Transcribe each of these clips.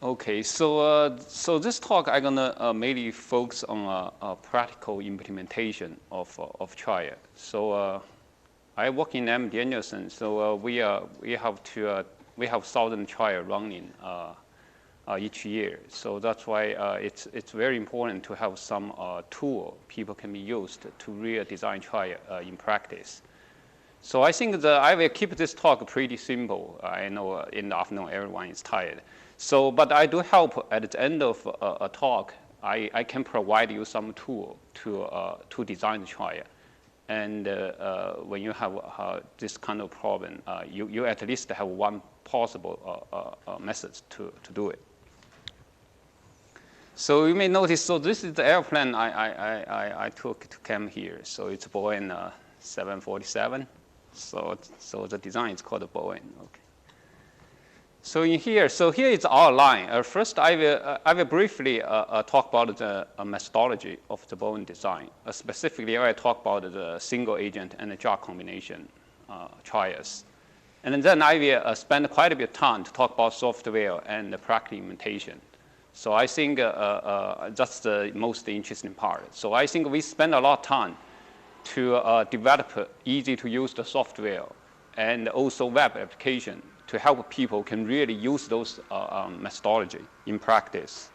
Okay, so this talk I'm gonna mainly focus on a practical implementation of trial. So I work in MD Anderson, so we have 1,000 trial running each year. So that's why it's very important to have some tool people can be used to really design trial in practice. So I think that I will keep this talk pretty simple. I know in the afternoon everyone is tired. So, but I do help at the end of a talk. I can provide you some tool to design the trial. And when you have this kind of problem, you at least have one possible method to do it. So you may notice, so this is the airplane I took to come here. So it's BOIN 747. So the design is called BOIN. Okay. So here is our line. First, I will briefly talk about the methodology of the BOIN design. Specifically, I will talk about the single agent and the drug combination trials. And then I will spend quite a bit of time to talk about software and the practical implementation. So I think that's the most interesting part. So I think we spend a lot of time to develop easy-to-use the software and also web application to help people can really use those methodology in practice.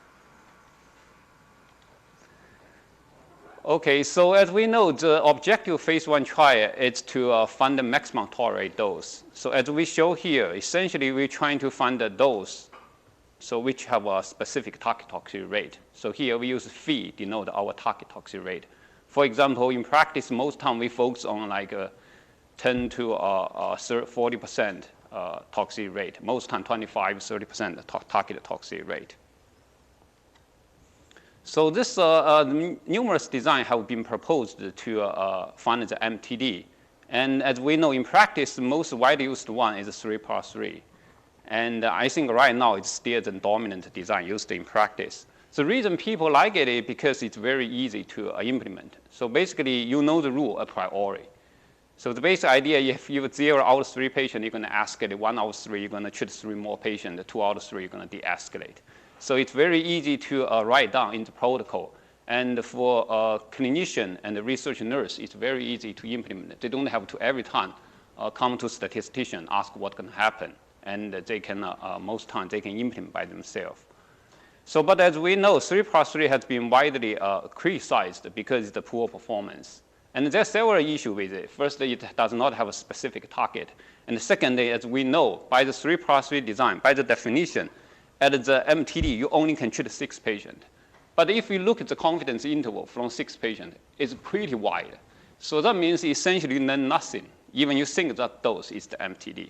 Okay, so as we know, the objective phase 1 trial is to find the maximum tolerated dose. So as we show here, essentially we're trying to find a dose so which have a specific target toxicity rate. So here we use phi denote our target toxicity rate. For example, in practice, most time we focus on like 10 to 40% toxicity rate. Most time 25, 30% target toxicity rate. So this numerous design have been proposed to find the MTD. And as we know in practice, the most widely used one is 3+3. And I think right now it's still the dominant design used in practice. The reason people like it is because it's very easy to implement. So basically, you know the rule a priori. So the basic idea, if you have 0 out of 3 patients, you're going to escalate. 1 out of 3, you're going to treat 3 more patients. 2 out of 3, you're going to de-escalate. So it's very easy to write down in the protocol. And for a clinician and a research nurse, it's very easy to implement. They don't have to every time come to a statistician, ask what's going to happen. And they can, most times, they can implement by themselves. So, but as we know, 3+3 has been widely criticized because of the poor performance. And there are several issues with it. First, it does not have a specific target. And secondly, as we know, by the 3+3 design, by the definition, at the MTD, you only can treat 6 patients. But if you look at the confidence interval from 6 patients, it's pretty wide. So that means essentially nothing. Even you think that dose is the MTD.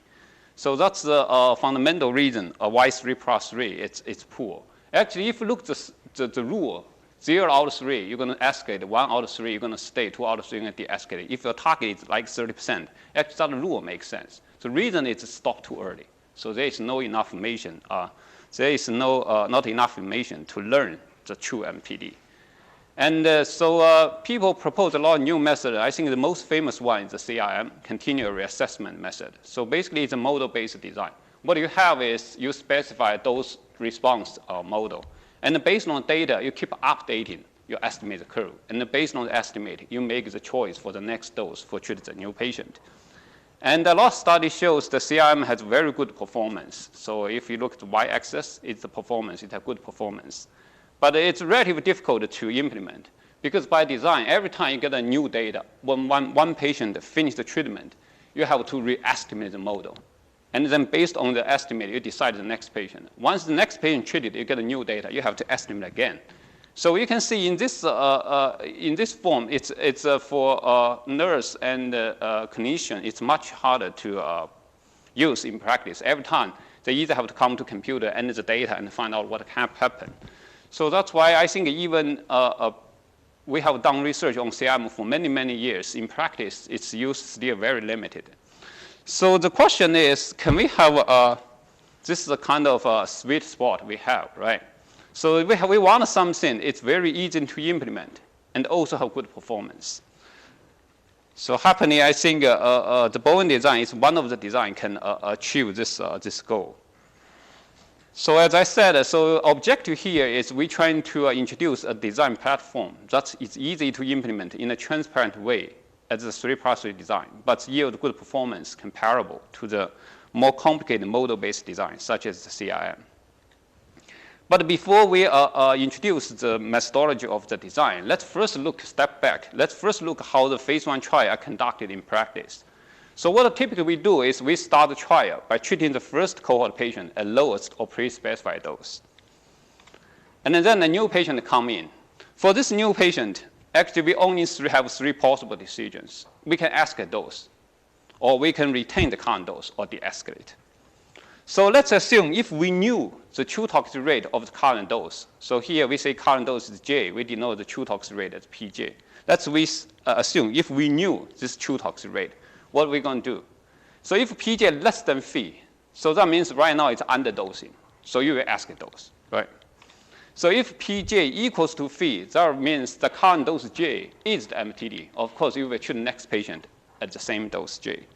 So that's the fundamental reason why 3+3 it's poor. Actually, if you look at the rule, 0 out of 3, you're going to escalate. 1 out of 3, you're going to stay. 2 out of 3, you're going to de-escalate. If your target is like 30%, actually that rule makes sense. The reason is stop too early. So there is no enough information. There is not enough information to learn the true MTD. And so people propose a lot of new methods. I think the most famous one is the CRM, continuous reassessment method. So basically, it's a model-based design. What you have is you specify those response model. And based on data, you keep updating your estimate curve. And based on the estimate, you make the choice for the next dose for treat the new patient. And a lot of studies shows the CRM has very good performance. So if you look at the y-axis, it's the performance. It has good performance. But it's relatively difficult to implement because by design, every time you get a new data, when one patient finishes the treatment, you have to re-estimate the model. And then based on the estimate, you decide the next patient. Once the next patient treated, you get a new data. You have to estimate again. So you can see in this form, it's for nurse and clinician, it's much harder to use in practice. Every time, they either have to come to computer, enter the data, and find out what happened. So that's why I think even we have done research on CRM for many, many years. In practice, its use is still very limited. So the question is, can we have this is a kind of a sweet spot we have, right? So we want something, it's very easy to implement and also have good performance. So happily, I think the BOIN design is one of the design can achieve this goal. So as I said, so objective here is we're trying to introduce a design platform that is easy to implement in a transparent way as a 3+3 design, but yield good performance comparable to the more complicated model-based design, such as the CRM. But before we introduce the methodology of the design, let's first step back. Let's first look how the phase 1 trial are conducted in practice. So what typically we do is we start the trial by treating the first cohort patient at lowest or pre-specified dose. And then a new patient come in. For this new patient, actually we only have 3 possible decisions. We can escalate dose, or we can retain the current dose or de-escalate. So let's assume if we knew the true toxic rate of the current dose. So here we say current dose is J. We denote the true toxic rate as PJ. Let's assume if we knew this true toxic rate, what are we going to do? So if PJ less than phi, so that means right now it's underdosing. So you will escalate dose, right? So if PJ equals to phi, that means the current dose J is the MTD. Of course, you will treat the next patient at the same dose J.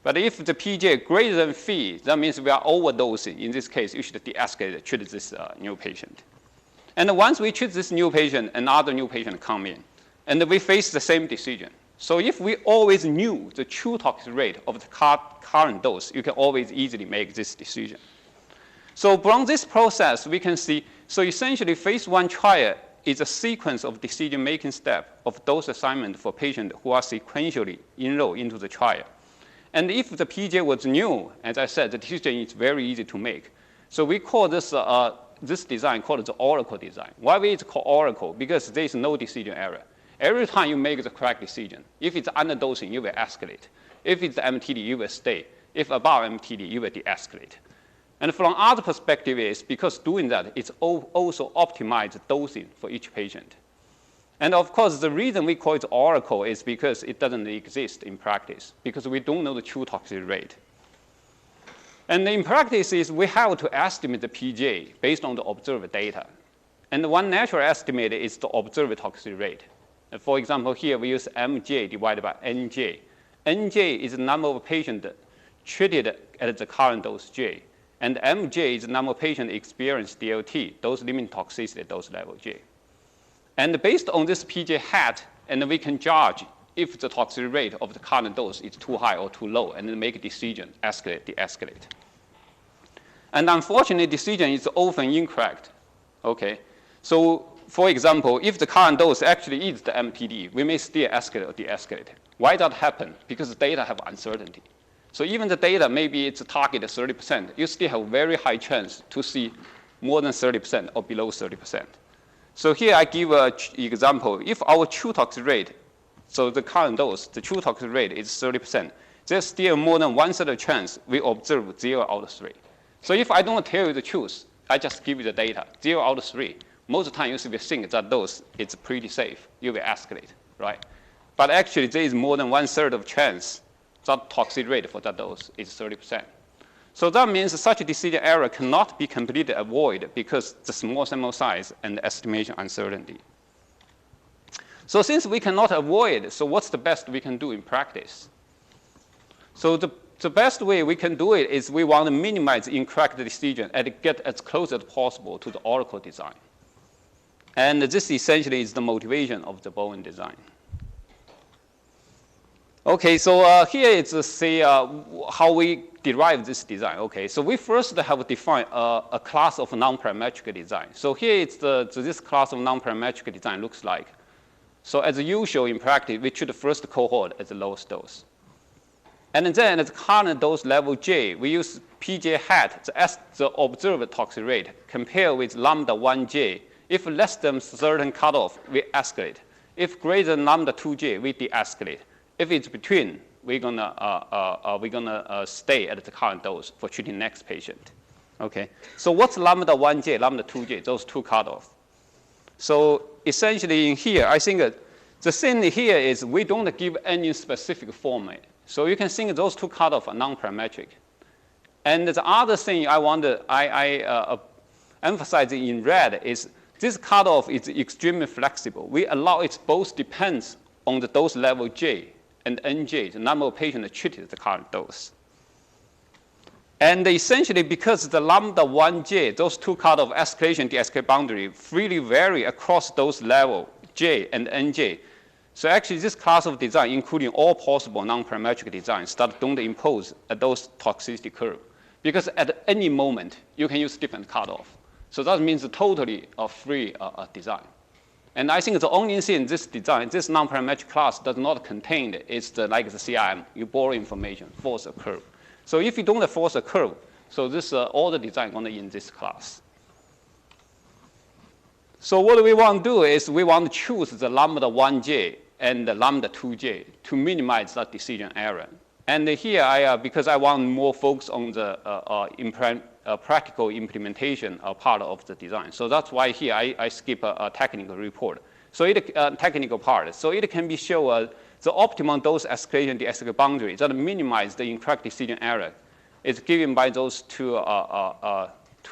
But if the PJ greater than phi, that means we are overdosing. In this case, you should de-escalate, treat this new patient. And once we treat this new patient, another new patient come in, and we face the same decision. So if we always knew the true toxic rate of the current dose, you can always easily make this decision. So from this process, we can see, so essentially phase 1 trial is a sequence of decision-making steps of dose assignment for patients who are sequentially enrolled into the trial. And if the PJ was new, as I said, the decision is very easy to make. So we call this, this design called the oracle design. Why is it called oracle? Because there is no decision error. Every time you make the correct decision, if it's underdosing, you will escalate. If it's MTD, you will stay. If above MTD, you will de-escalate. And from other perspective is because doing that, it's also optimized dosing for each patient. And of course, the reason we call it oracle is because it doesn't exist in practice, because we don't know the true toxic rate. And in practice is we have to estimate the PJ based on the observed data. And one natural estimate is the observed toxic rate. For example, here we use MJ divided by NJ. NJ is the number of patients treated at the current dose J. And MJ is the number of patients experienced DLT, dose limiting toxicity at dose level J. And based on this PJ hat, and we can judge if the toxic rate of the current dose is too high or too low, and then make a decision, escalate, de-escalate. And unfortunately, decision is often incorrect. Okay, so for example, if the current dose actually is the MTD, we may still escalate or de-escalate. Why that happen? Because the data have uncertainty. So even the data, maybe it's targeted 30%, you still have very high chance to see more than 30% or below 30%. So here I give an example. If our true toxic rate, so the current dose, the true toxic rate is 30%, there's still more than 1/3 chance we observe 0 out of 3. So if I don't tell you the truth, I just give you the data, 0 out of 3. Most of the time, you will think that dose is pretty safe. You will escalate, right? But actually, there is more than 1/3 of chance that toxic rate for that dose is 30%. So that means such a decision error cannot be completely avoided because the small sample size and the estimation uncertainty. So since we cannot avoid, so what's the best we can do in practice? So the best way we can do it is we want to minimize incorrect decision and get as close as possible to the oracle design. And this essentially is the motivation of the BOIN design. Okay, so here is say how we derive this design. Okay, so we first have defined a class of non-parametric design. So here it's this class of non-parametric design looks like. So as usual in practice, we treat the first cohort as the lowest dose. And then at the current dose level J, we use PJ hat, the observed toxic rate, compared with lambda 1J. If less than certain cutoff, we escalate. If greater than lambda 2J, we de-escalate. If it's between, we're gonna stay at the current dose for treating next patient. Okay. So what's lambda 1J, lambda 2J? Those two cutoffs. So essentially in here, I think the thing here is we don't give any specific format. So you can think those two cutoffs are non-parametric. And the other thing I want to emphasize in red is this cutoff is extremely flexible. We allow it both depends on the dose level J and NJ, the number of patients treated at the current dose. And essentially, because the lambda 1j, those two cutoff escalation, de-escalation boundary freely vary across those levels, j and nj. So actually, this class of design, including all possible non-parametric designs that don't impose those toxicity curve. Because at any moment, you can use different cutoff. So that means a totally free design. And I think the only thing this design, this non-parametric class does not contain is like the CIM. You borrow information, force a curve. So if you don't force a curve, so this all the design going to in this class. So what we want to do is we want to choose the lambda 1j and the lambda 2j to minimize that decision error. And here, because I want more focus on the practical implementation part of the design. So that's why here I skip a technical report. So technical part. So it can be shown the optimum dose escalation de-escalation boundary that minimize the incorrect decision error is given by those two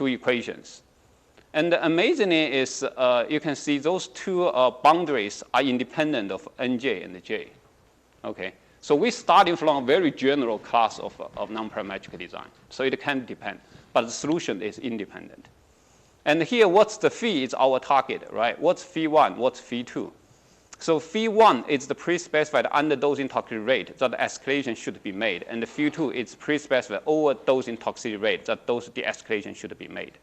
equations. And amazingly is you can see those two boundaries are independent of nj and j. Okay. So we're starting from a very general class of non-parametric design. So it can depend, but the solution is independent. And here, what's the phi is our target, right? What's phi 1? What's phi 2? So phi 1 is the pre-specified underdosing toxicity rate that the escalation should be made. And the phi 2 is pre-specified overdosing toxicity rate that those de-escalation should be made.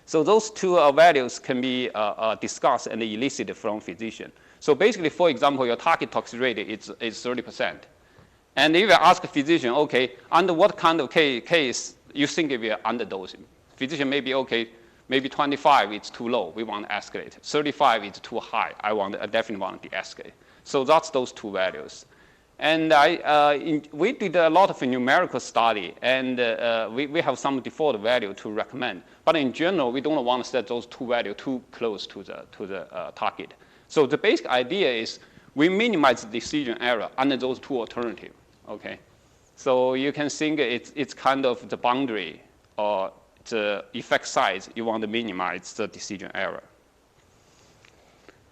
So those two values can be discussed and elicited from physician. So basically, for example, your target toxicity rate is 30%. And if you ask a physician, okay, under what kind of case you think if you're underdosing? Physician may be, okay, maybe 25 is too low, we want to escalate. 35 is too high, I definitely want to de-escalate. So that's those two values. And we did a lot of numerical study, and we have some default value to recommend. But in general, we don't want to set those two values too close to the target. So the basic idea is we minimize the decision error under those two alternatives. Okay, so you can think it's kind of the boundary or the effect size you want to minimize the decision error.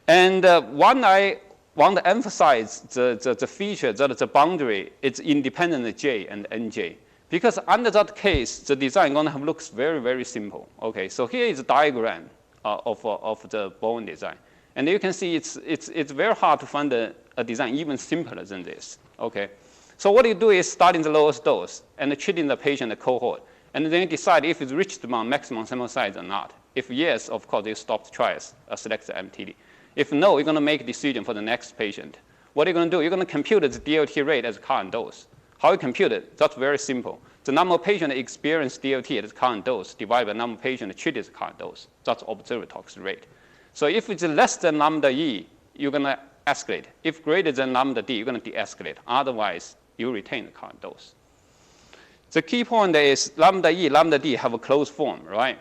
And one I want to emphasize the feature that the boundary is independent of J and NJ. Because under that case, the design going to looks very, very simple. Okay, so here is a diagram of the BOIN design. And you can see it's very hard to find a design even simpler than this. Okay, so what you do is start in the lowest dose and treating the patient cohort. And then you decide if it's reached the maximum sample size or not. If yes, of course, you stop the trials, select the MTD. If no, you're going to make a decision for the next patient. What are you going to do? You're going to compute the DLT rate as current dose. How you compute it? That's very simple. The number of patients experienced DLT at the current dose divided by the number of patients treated at the current dose. That's observed toxicity rate. So if it's less than lambda E, you're going to escalate. If greater than lambda D, you're going to de-escalate. Otherwise, you retain the current dose. The key point is lambda E, lambda D have a closed form, right?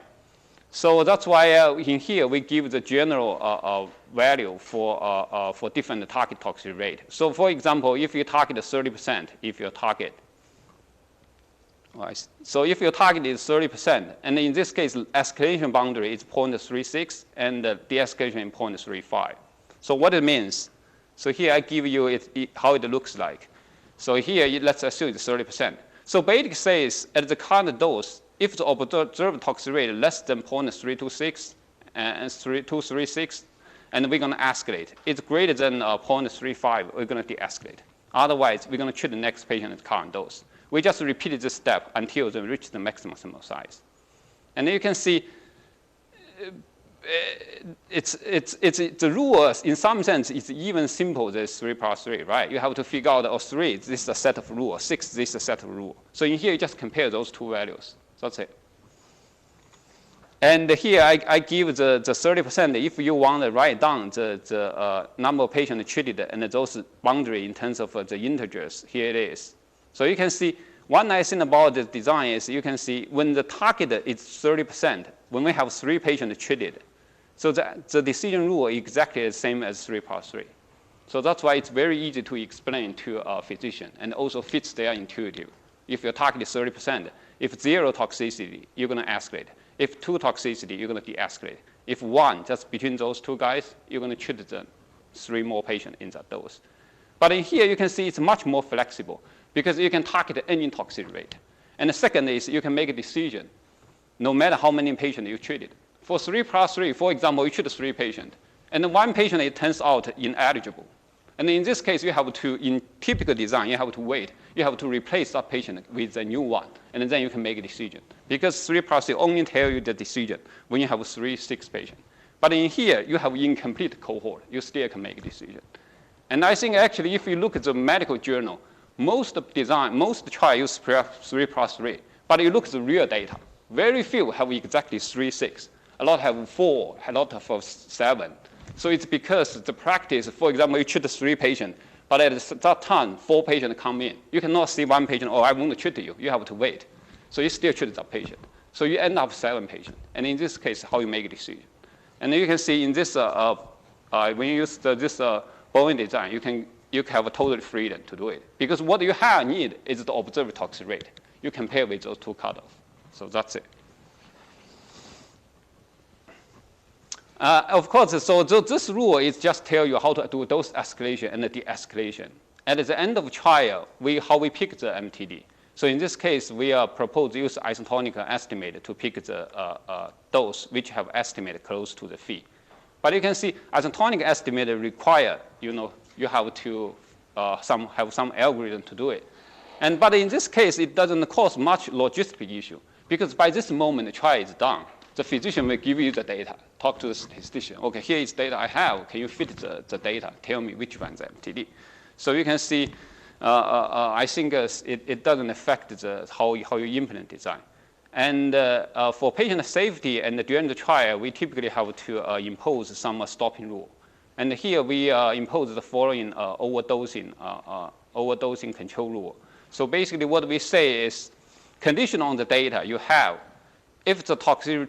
So that's why in here we give the general value for different target toxicity rate. So for example, if you target 30%, if your target, right? So if your target is 30%, and in this case, escalation boundary is 0.36 and the de-escalation is 0.35. So what it means? So here I give you how it looks like. So here let's assume it's 30%. So basically says at the current dose, if the observed toxicity rate less than 0.326 and 236, and we're going to escalate. It's greater than 0.35, we're going to de-escalate. Otherwise, we're going to treat the next patient at current dose. We just repeated this step until they reach the maximum sample size. And you can see the rule, in some sense, it's even simple than 3 plus 3, right? You have to figure out, 3, this is a set of rules, 6, this is a set of rules. So in here, you just compare those two values. That's it. And here, I give the 30% if you want to write down the number of patients treated and those boundary in terms of the integers. Here it is. So you can see one nice thing about the design is you can see when the target is 30%, when we have 3 patients treated, so the decision rule is exactly the same as 3 plus 3. So that's why it's very easy to explain to a physician and also fits their intuitive. If your target is 30%, if 0 toxicity, you're going to escalate. If 2 toxicity, you're going to de-escalate. If 1, just between those 2 guys, you're going to treat the 3 more patients in that dose. But in here, you can see it's much more flexible because you can target any toxicity rate. And the second is you can make a decision no matter how many patients you treated. For 3+3, for example, you treat 3 patients, and then 1 patient, it turns out ineligible. And in this case, you have to, in typical design, you have to wait. You have to replace that patient with a new one, and then you can make a decision. Because 3+3 only tell you the decision when you have 6 patients. But in here, you have incomplete cohort. You still can make a decision. And I think actually, if you look at the medical journal, most trials use 3+3. But you look at the real data. Very few have exactly 3/6. A lot have 4, a lot have 7. So it's because the practice, for example, you treat 3 patients, but at that time, 4 patients come in. You cannot see 1 patient, oh, I want to treat you. You have to wait. So you still treat that patient. So you end up 7 patients. And in this case, how you make a decision. And then you can see in this, when you use this BOIN design, you can have a total freedom to do it. Because what you need is the observed toxic rate. You compare with those 2 cutoffs. So that's it. Of course, so this rule is just tell you how to do dose escalation and the de-escalation. At the end of trial, how we pick the MTD. So in this case, we propose to use isotonic estimate to pick the dose which have estimated close to the phi. But you can see isotonic estimate require, you have to have some algorithm to do it. But in this case, it doesn't cause much logistic issue because by this moment, the trial is done. The physician will give you the data. Talk to the statistician. Okay, here is data I have. Can you fit the data? Tell me which one is MTD. So you can see, I think it doesn't affect how you implement design. And for patient safety and during the trial, we typically have to impose some stopping rule. And here we impose the following overdosing control rule. So basically what we say is, condition on the data you have, if the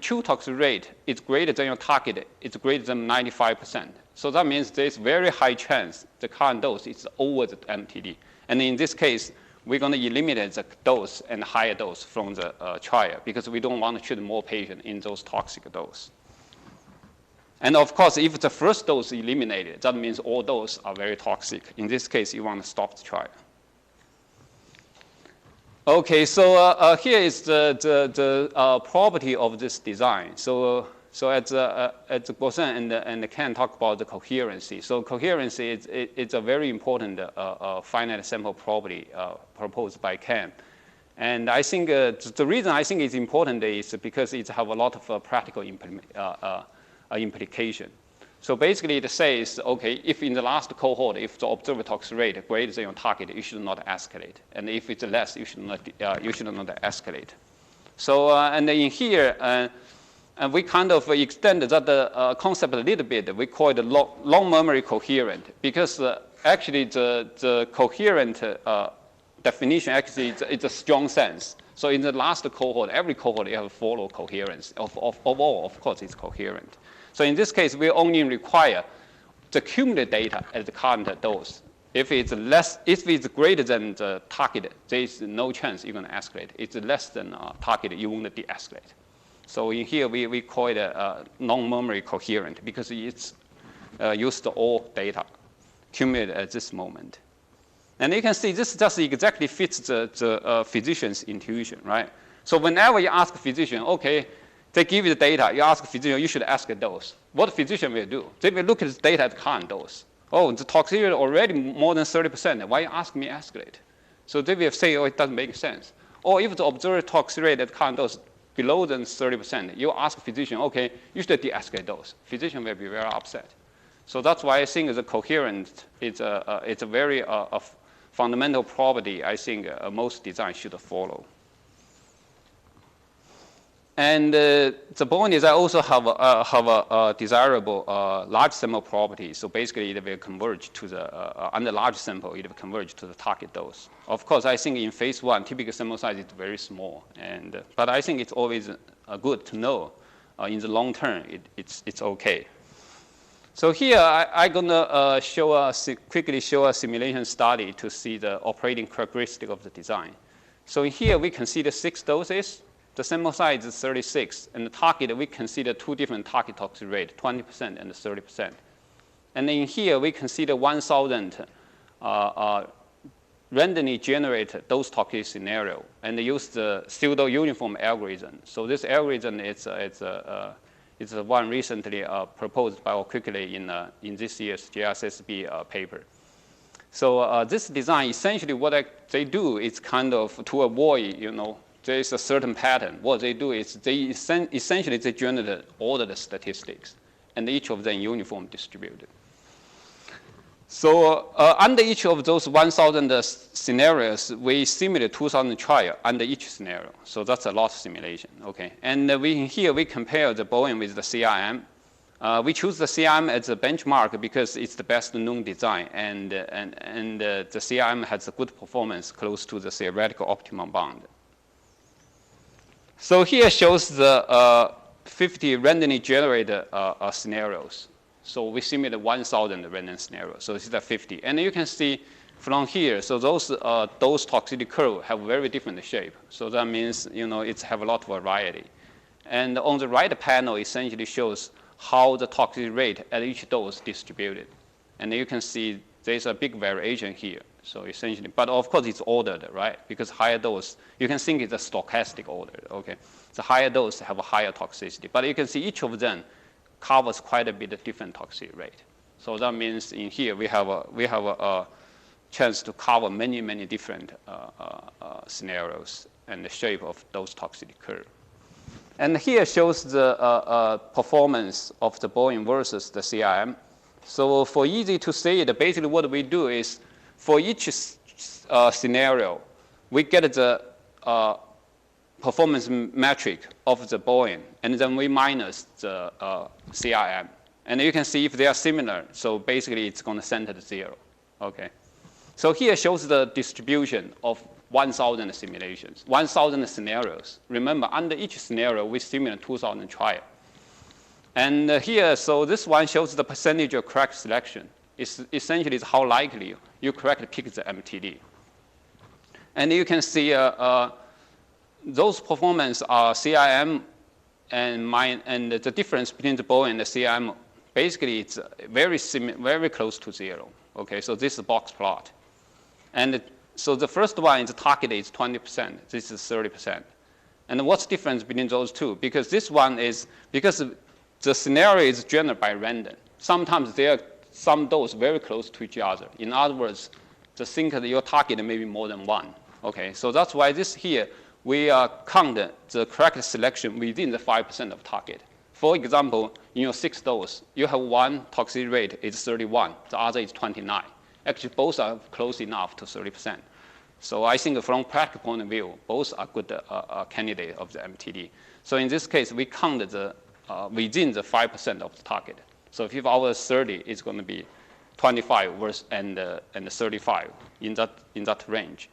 true toxic rate is greater than your target, it's greater than 95%. So that means there's very high chance the current dose is over the MTD. And in this case, we're going to eliminate the dose and higher dose from the trial because we don't want to treat more patients in those toxic dose. And of course, if the first dose is eliminated, that means all doses are very toxic. In this case, you want to stop the trial. Okay, so here is the property of this design. So as Bosan and Ken talk about the coherency. So coherency is a very important finite sample property proposed by Ken. And I think the reason I think it's important is because it have a lot of practical implication. So basically it says, okay, if in the last cohort, if the observed toxic rate greater than your target, you should not escalate. And if it's less, you should not escalate. So, and in here, and we kind of extend that concept a little bit. We call it long memory coherent because actually the coherent definition actually it's a strong sense. So in the last cohort, every cohort you have follow coherence. Of all, of course, it's coherent. So in this case, we only require the cumulative data at the current dose. If it's greater than the target, there is no chance you're going to escalate. It's less than target, you won't de-escalate. So in here, we call it non-memory coherent because it's used all data cumulative at this moment. And you can see this just exactly fits the physician's intuition, right? So whenever you ask a physician, okay, they give you the data, you ask a physician, you should ask a dose. What the physician will do? They will look at the data at the current dose. Oh, the toxicity already more than 30%. Why you ask me escalate? So they will say, oh, it doesn't make sense. Or if the observed toxic rate at current dose below than 30%, you ask a physician, okay, you should de-escalate dose. Physician will be very upset. So that's why I think the coherent it's a very fundamental property I think most designs should follow. And the BOIN design also have a desirable large sample property. So basically, it will converge to the under large sample, it will converge to the target dose. Of course, I think in phase 1, typical sample size is very small, but I think it's always good to know in the long term it's okay. So here I'm gonna quickly show a simulation study to see the operating characteristic of the design. So here we consider 6 doses. The sample size is 36, and the target, we consider 2 different target toxic rate, 20% and 30%. And in here, we consider 1,000 randomly generate those toxic scenario and use the pseudo-uniform algorithm. So this algorithm is one recently proposed by quickly in this year's JSSB paper. So this design, essentially what they do is kind of to avoid, there is a certain pattern. What they do is they essentially they generate all of the statistics, and each of them uniform distributed. So under each of those 1,000 scenarios, we simulate 2,000 trials under each scenario. So that's a lot of simulation, okay? And here we compare the BOIN with the CRM. We choose the CRM as a benchmark because it's the best known design, and the CRM has a good performance close to the theoretical optimum bound. So here shows the 50 randomly generated scenarios. So we simulate 1,000 random scenarios. So this is the 50. And you can see from here, so those toxicity curve have very different shape. So that means, it's have a lot of variety. And on the right panel essentially shows how the toxicity rate at each dose distributed. And you can see there's a big variation here. So essentially, but of course it's ordered, right? Because higher dose, you can think it's a stochastic order, okay? The higher dose have a higher toxicity. But you can see each of them covers quite a bit of different toxicity rate. So that means in here we have a chance to cover many, many different scenarios and the shape of those toxicity curve. And here shows the performance of the BOIN versus the CRM. So for easy to say it, basically what we do is for each scenario, we get the performance metric of the BOIN, and then we minus the CRM. And you can see if they are similar, so basically it's going to center to 0, okay? So here shows the distribution of 1,000 simulations, 1,000 scenarios. Remember, under each scenario, we simulate 2,000 trials. And here, so this one shows the percentage of correct selection. It's essentially how likely you correctly pick the MTD. And you can see those performance are CRM and the difference between the BOIN and the CRM, basically it's very close to 0. Okay, so this is a box plot. And so the first one is the target is 20%, this is 30%. And what's the difference between those two? Because this one is, because the scenario is generated by random. Sometimes there are some dose very close to each other. In other words, your target may be more than one. Okay, so that's why this here, we count the correct selection within the 5% of target. For example, in your 6th dose, you have one toxicity rate is 31, the other is 29. Actually, both are close enough to 30%. So I think from practical point of view, both are good candidate of the MTD. So in this case, we count within the 5% of the target. So if ours 30, it's going to be 25 and 35 in that range.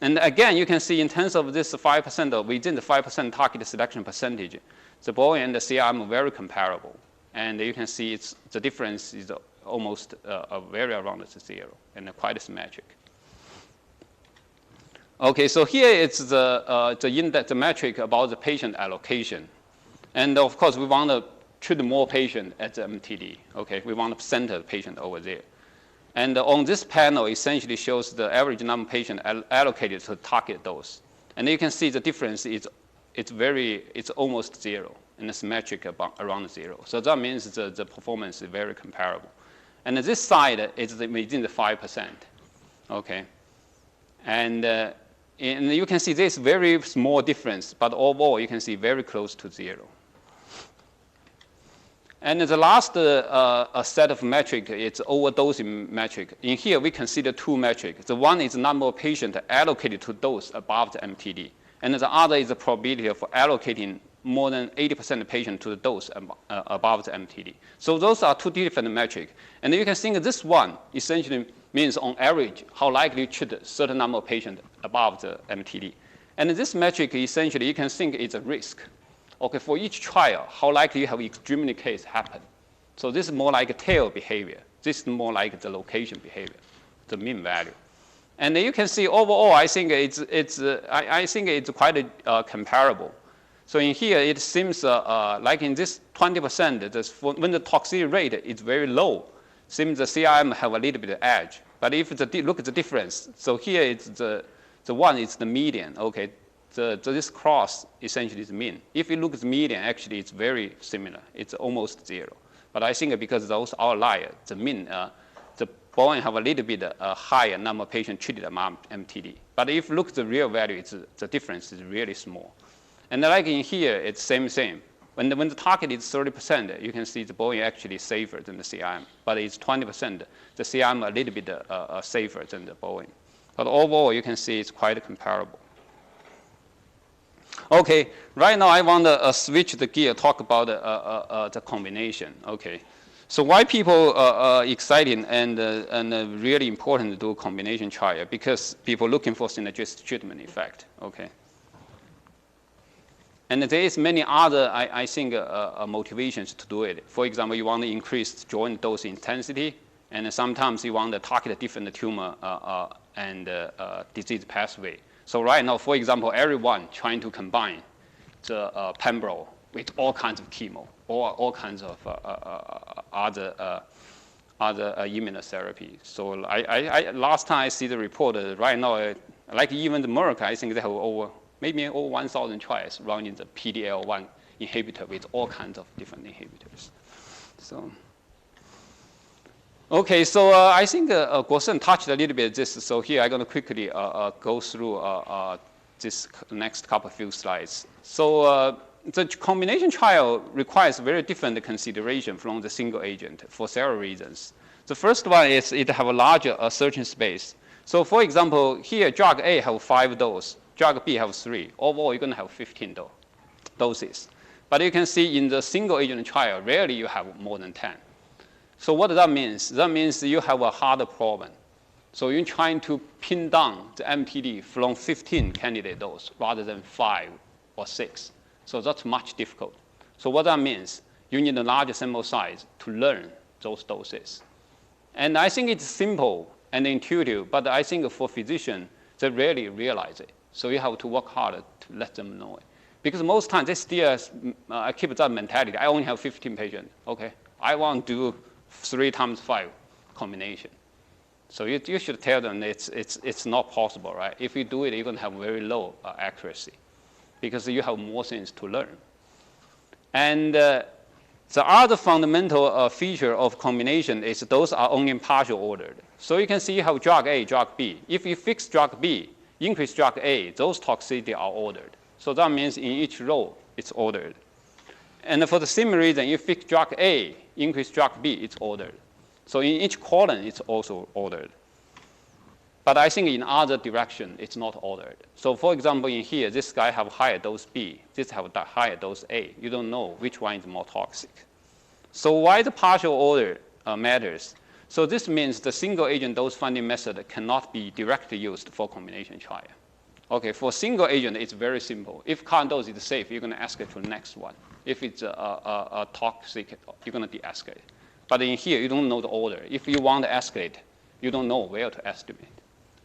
And again, you can see in terms of this 5%, within the 5% target selection percentage, the BOIN and the CRM are very comparable. And you can see the difference is almost very around 0 and quite symmetric. Okay, so here it's the metric about the patient allocation. And of course, we want to treat more patients at the MTD. Okay, we want to center the patient over there. And on this panel, essentially shows the average number of patients allocated to target dose. And you can see the difference is it's almost 0, and it's symmetric around 0. So that means the performance is very comparable. And this side is within the 5%. Okay, and you can see this very small difference, but overall you can see very close to 0. And the last set of metric is overdosing metric. In here, we consider 2 metrics. The one is the number of patients allocated to dose above the MTD. And the other is the probability of allocating more than 80% of patients to the dose above the MTD. So those are 2 different metrics. And you can think this one essentially means on average how likely you treat a certain number of patients above the MTD. And this metric essentially you can think is a risk. Okay, for each trial, how likely you have extremely case happen. So this is more like a tail behavior. This is more like the location behavior, the mean value. And you can see overall, I think it's quite comparable. So in here, it seems like in this 20%, when the toxicity rate is very low, seems the CRM have a little bit of edge. But if look at the difference, so here it's the one is the median, okay? This cross essentially is mean. If you look at the median, actually it's very similar. It's almost 0. But I think because those outliers, the mean, the BOIN have a little bit higher number of patients treated among MTD. But if you look at the real value, the difference is really small. And like in here, it's same. When the target is 30%, you can see the BOIN actually safer than the CRM. But it's 20%. The CRM a little bit safer than the BOIN. But overall, you can see it's quite comparable. Okay, right now I want to switch the gear, talk about the combination. Okay, so why people are excited and really important to do a combination trial? Because people looking for synergistic treatment effect. Okay. And there is many other, I think, motivations to do it. For example, you want to increase joint dose intensity, and sometimes you want to target a different tumor and disease pathway. So right now, for example, everyone trying to combine the pembro with all kinds of chemo or all kinds of other immunotherapy. So last time I see the report, right now, like even the Merck, I think they have maybe over 1,000 trials running the PD-L1 inhibitor with all kinds of different inhibitors. So, okay, so I think Guosen touched a little bit this. So here I'm going to quickly go through this next few slides. So the combination trial requires very different consideration from the single agent for several reasons. The first one is it have a larger searching space. So for example, here drug A have 5 doses. Drug B have 3. Overall, you're going to have 15 doses. But you can see in the single agent trial, rarely you have more than 10. So what that means? That means you have a harder problem. So you're trying to pin down the MTD from 15 candidate dose rather than 5 or 6. So that's much difficult. So what that means? You need a larger sample size to learn those doses. And I think it's simple and intuitive, but I think for physicians, they rarely realize it. So you have to work harder to let them know it. Because most times they still keep that mentality. I only have 15 patients. Okay, I want to do 3 times 5 combination. So you should tell them it's not possible, right? If you do it, you're going to have very low accuracy because you have more things to learn. And the other fundamental feature of combination is those are only partial ordered. So you can see you have drug A, drug B. If you fix drug B, increase drug A, those toxicity are ordered. So that means in each row, it's ordered. And for the same reason, you fix drug A, increase drug B, it's ordered. So in each column, it's also ordered. But I think in other direction, it's not ordered. So for example, in here, this guy have higher dose B, this have higher dose A. You don't know which one is more toxic. So why the partial order matters? So this means the single agent dose finding method cannot be directly used for combination trial. Okay, for single agent, it's very simple. If current dose is safe, you're going to escalate to the next one. If it's toxic, you're going to de-escalate. But in here, you don't know the order. If you want to escalate, you don't know where to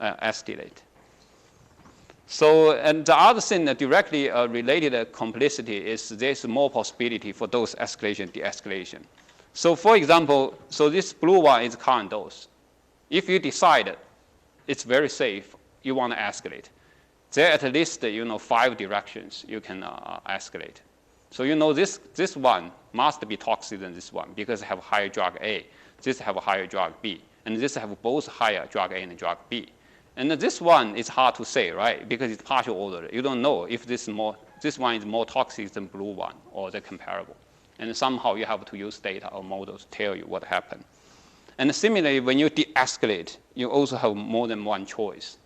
escalate. So, and the other thing that directly related to complicity is there's more possibility for dose escalation, de-escalation. So for example, so this blue one is current dose. If you decide it's very safe, you want to escalate, there are at least 5 directions you can escalate. So this one must be toxic than this one because it have higher drug A, this have a higher drug B, and this have both higher drug A and drug B. And this one is hard to say, right? Because it's partial ordered. You don't know if this one is more toxic than blue one or they're comparable. And somehow you have to use data or models to tell you what happened. And similarly, when you de-escalate, you also have more than one choice.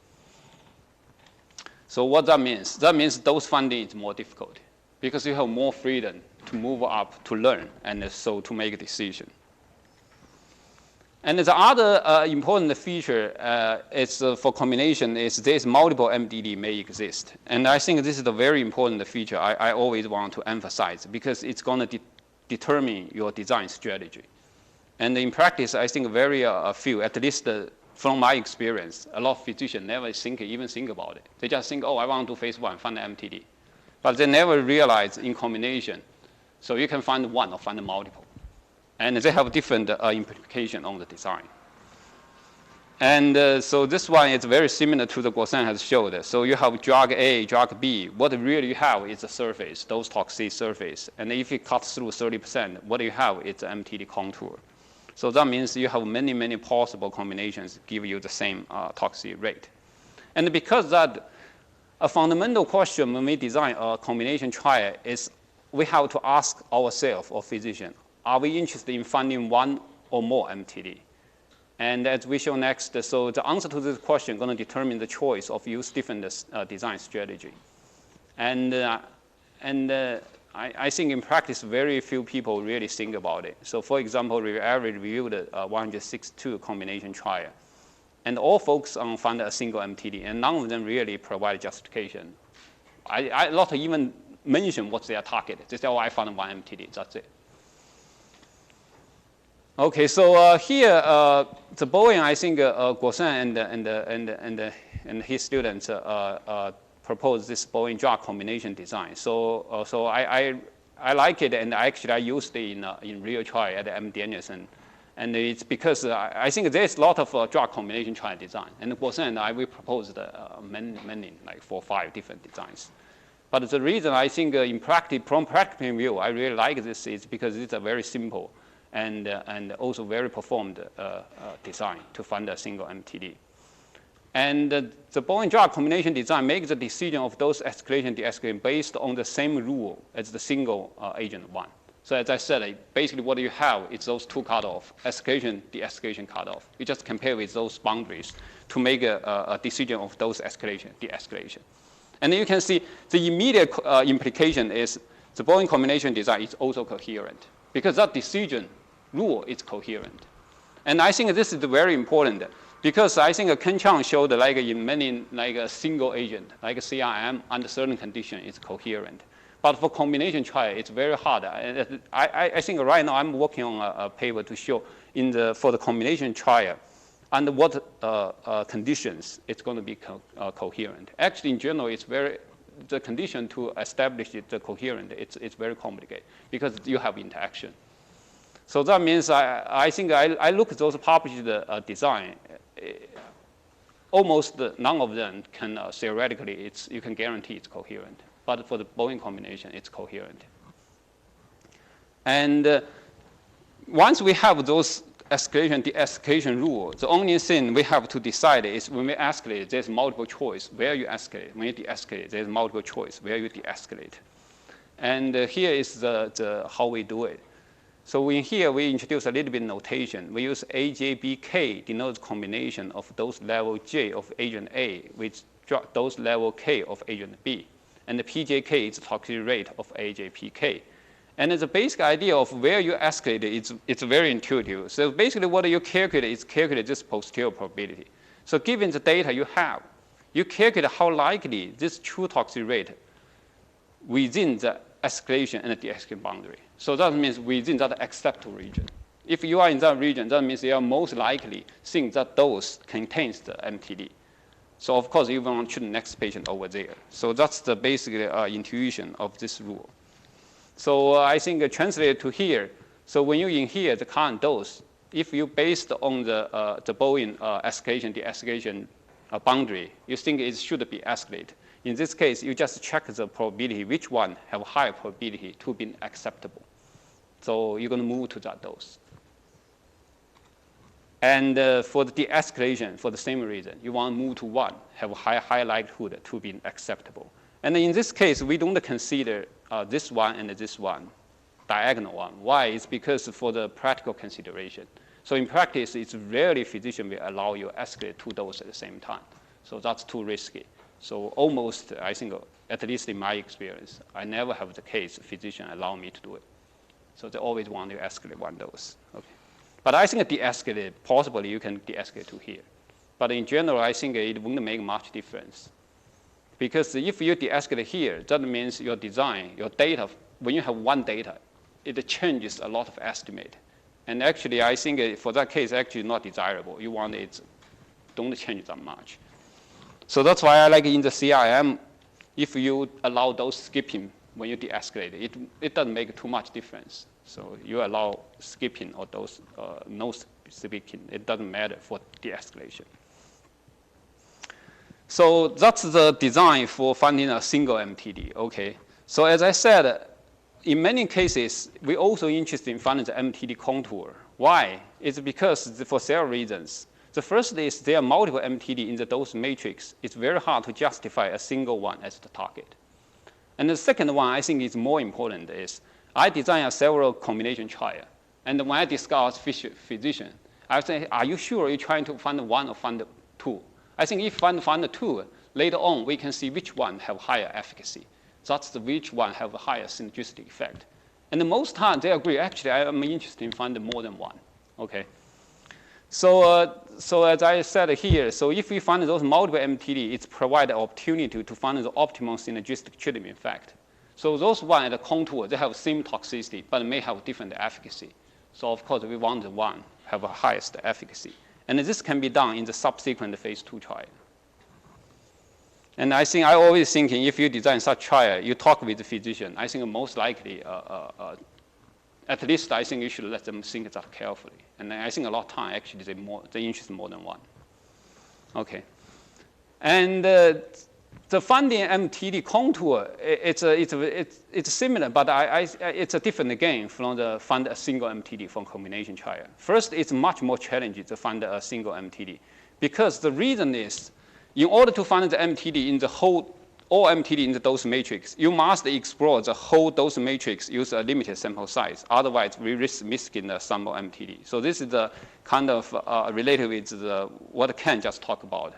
So what that means? That means dose finding is more difficult because you have more freedom to move up, to learn, and so to make a decision. And the other important feature is for combination is there's multiple MDD may exist. And I think this is a very important feature I always want to emphasize because it's going to determine your design strategy. And in practice, I think very few, at least from my experience, a lot of physicians never even think about it. They just think, oh, I want to do phase 1, find the MTD. But they never realize in combination, so you can find one or find multiple. And they have different implication on the design. And so this one is very similar to the Guosan has showed. So you have drug A, drug B. What really you have is a surface, dose toxic surface. And if it cuts through 30%, what you have is the MTD contour. So that means you have many, many possible combinations give you the same toxic rate. And because that, a fundamental question when we design a combination trial is we have to ask ourselves or physician, are we interested in finding one or more MTD? And as we show next, so the answer to this question is going to determine the choice of use different design strategy. And I think in practice, very few people really think about it. So for example, I reviewed 162 combination trial. And all folks found a single MTD, and none of them really provide justification. A lot even mention what's their target. They say, oh, I found one MTD, that's it. Okay, so here, the BOIN, I think Guosan and his students proposed this BOIN drug combination design. So I like it, and I used it in real trial at MD Anderson. And it's because I think there's a lot of drug combination trial design. And Guosan and I, we proposed many, like 4 or 5 different designs. But the reason I think in practice, from practical view, I really like this is because it's a very simple and also very performed design to find a single MTD. And the BOIN drug combination design makes the decision of those escalation, de-escalation based on the same rule as the single agent one. So as I said, basically what you have is those 2 cutoff, escalation, de-escalation cutoff. You just compare with those boundaries to make a decision of those escalation, de-escalation. And then you can see the immediate implication is the BOIN combination design is also coherent because that decision rule is coherent. And I think this is very important because I think Ken Chang showed like in many, like a single agent, like a CRM under certain condition is coherent. But for combination trial, it's very hard. I think right now I'm working on a paper to show for the combination trial under what conditions it's going to be coherent. Actually, in general, the condition to establish it coherent, it's very complicated because you have interaction. So that means I think I look at those published design. Almost none of them can theoretically, you can guarantee it's coherent. But for the BOIN combination, it's coherent. And once we have those escalation, de-escalation rules, the only thing we have to decide is when we escalate, there's multiple choice where you escalate. When you de-escalate, there's multiple choice where you de-escalate. And here is how we do it. So in here, we introduce a little bit notation. We use AJBK denotes combination of dose level J of agent A with dose level K of agent B. And the PJK is the toxicity rate of AJPK. And the basic idea of where you escalate, it's very intuitive. So basically what you calculate is calculate this posterior probability. So given the data you have, you calculate how likely this true toxicity rate within the escalation and the de-escalation boundary. So that means within that acceptable region. If you are in that region, that means you are most likely seeing that dose contains the MTD. So of course, you want to treat the next patient over there. So that's the basic intuition of this rule. So I think translated to here, so when you inhere the current dose, if you based on the BOIN escalation, de-escalation boundary, you think it should be escalated. In this case, you just check the probability, which one have higher probability to be acceptable. So you're going to move to that dose. And for the de-escalation, for the same reason, you want to move to one, have a high likelihood to be acceptable. And in this case, we don't consider this one and this one, diagonal one. Why? It's because for the practical consideration. So in practice, it's rarely physician will allow you to escalate 2 doses at the same time. So that's too risky. So almost, I think, at least in my experience, I never have the case physician allow me to do it. So they always want to escalate 1 dose. Okay. But I think de-escalate, possibly you can de-escalate to here. But in general, I think it wouldn't make much difference. Because if you de-escalate here, that means your design, your data, when you have 1 data, it changes a lot of estimate. And actually, I think for that case, actually not desirable. You want it, don't change that much. So that's why I like in the CRM, if you allow those skipping when you de-escalate, it doesn't make too much difference. So you allow skipping or those no skipping. It doesn't matter for de-escalation. So that's the design for finding a single MTD. Okay. So as I said, in many cases, we're also interested in finding the MTD contour. Why? It's because for several reasons. The first is there are multiple MTD in the dose matrix. It's very hard to justify a single one as the target. And the second one I think is more important is I design a several combination trial. And when I discuss physician, I say, are you sure you're trying to find one or find two? I think if we find two, later on we can see which one have higher efficacy. That's which one have a higher synergistic effect. And the most time they agree, actually I am interested in finding more than one. Okay. So, so as I said here, so if we find those multiple MTD, it's provide an opportunity to find the optimal synergistic treatment effect. So those one at the contour, they have same toxicity, but may have different efficacy. So of course we want the one have a highest efficacy. And this can be done in the subsequent phase 2 trial. And I think I always thinking if you design such trial, you talk with the physician. I think most likely, at least I think you should let them think that carefully. And I think a lot of time actually they interest more than one. Okay. And the finding MTD contour, it's similar, but it's a different game from the find a single MTD from combination trial. First, it's much more challenging to find a single MTD because the reason is, in order to find the MTD in the whole, all MTD in the dose matrix, you must explore the whole dose matrix, use a limited sample size. Otherwise, we risk missing the sample MTD. So this is the kind of related with what Ken just talked about.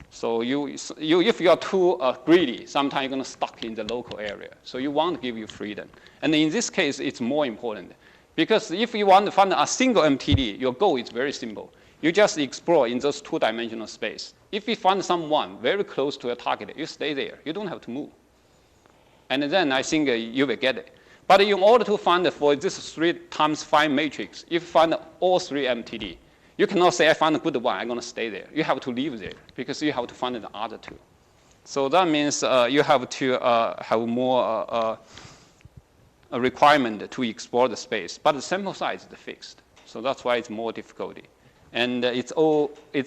So if you are too greedy, sometimes you're going to stuck in the local area. So you want to give you freedom. And in this case, it's more important. Because if you want to find a single MTD, your goal is very simple. You just explore in those two-dimensional space. If you find someone very close to a target, you stay there. You don't have to move. And then I think you will get it. But in order to find for this 3 times 5 matrix, if you find all 3 MTD, you cannot say, I found a good one, I'm going to stay there. You have to leave there because you have to find the other 2. So that means you have to have more a requirement to explore the space. But the sample size is fixed. So that's why it's more difficulty. And it's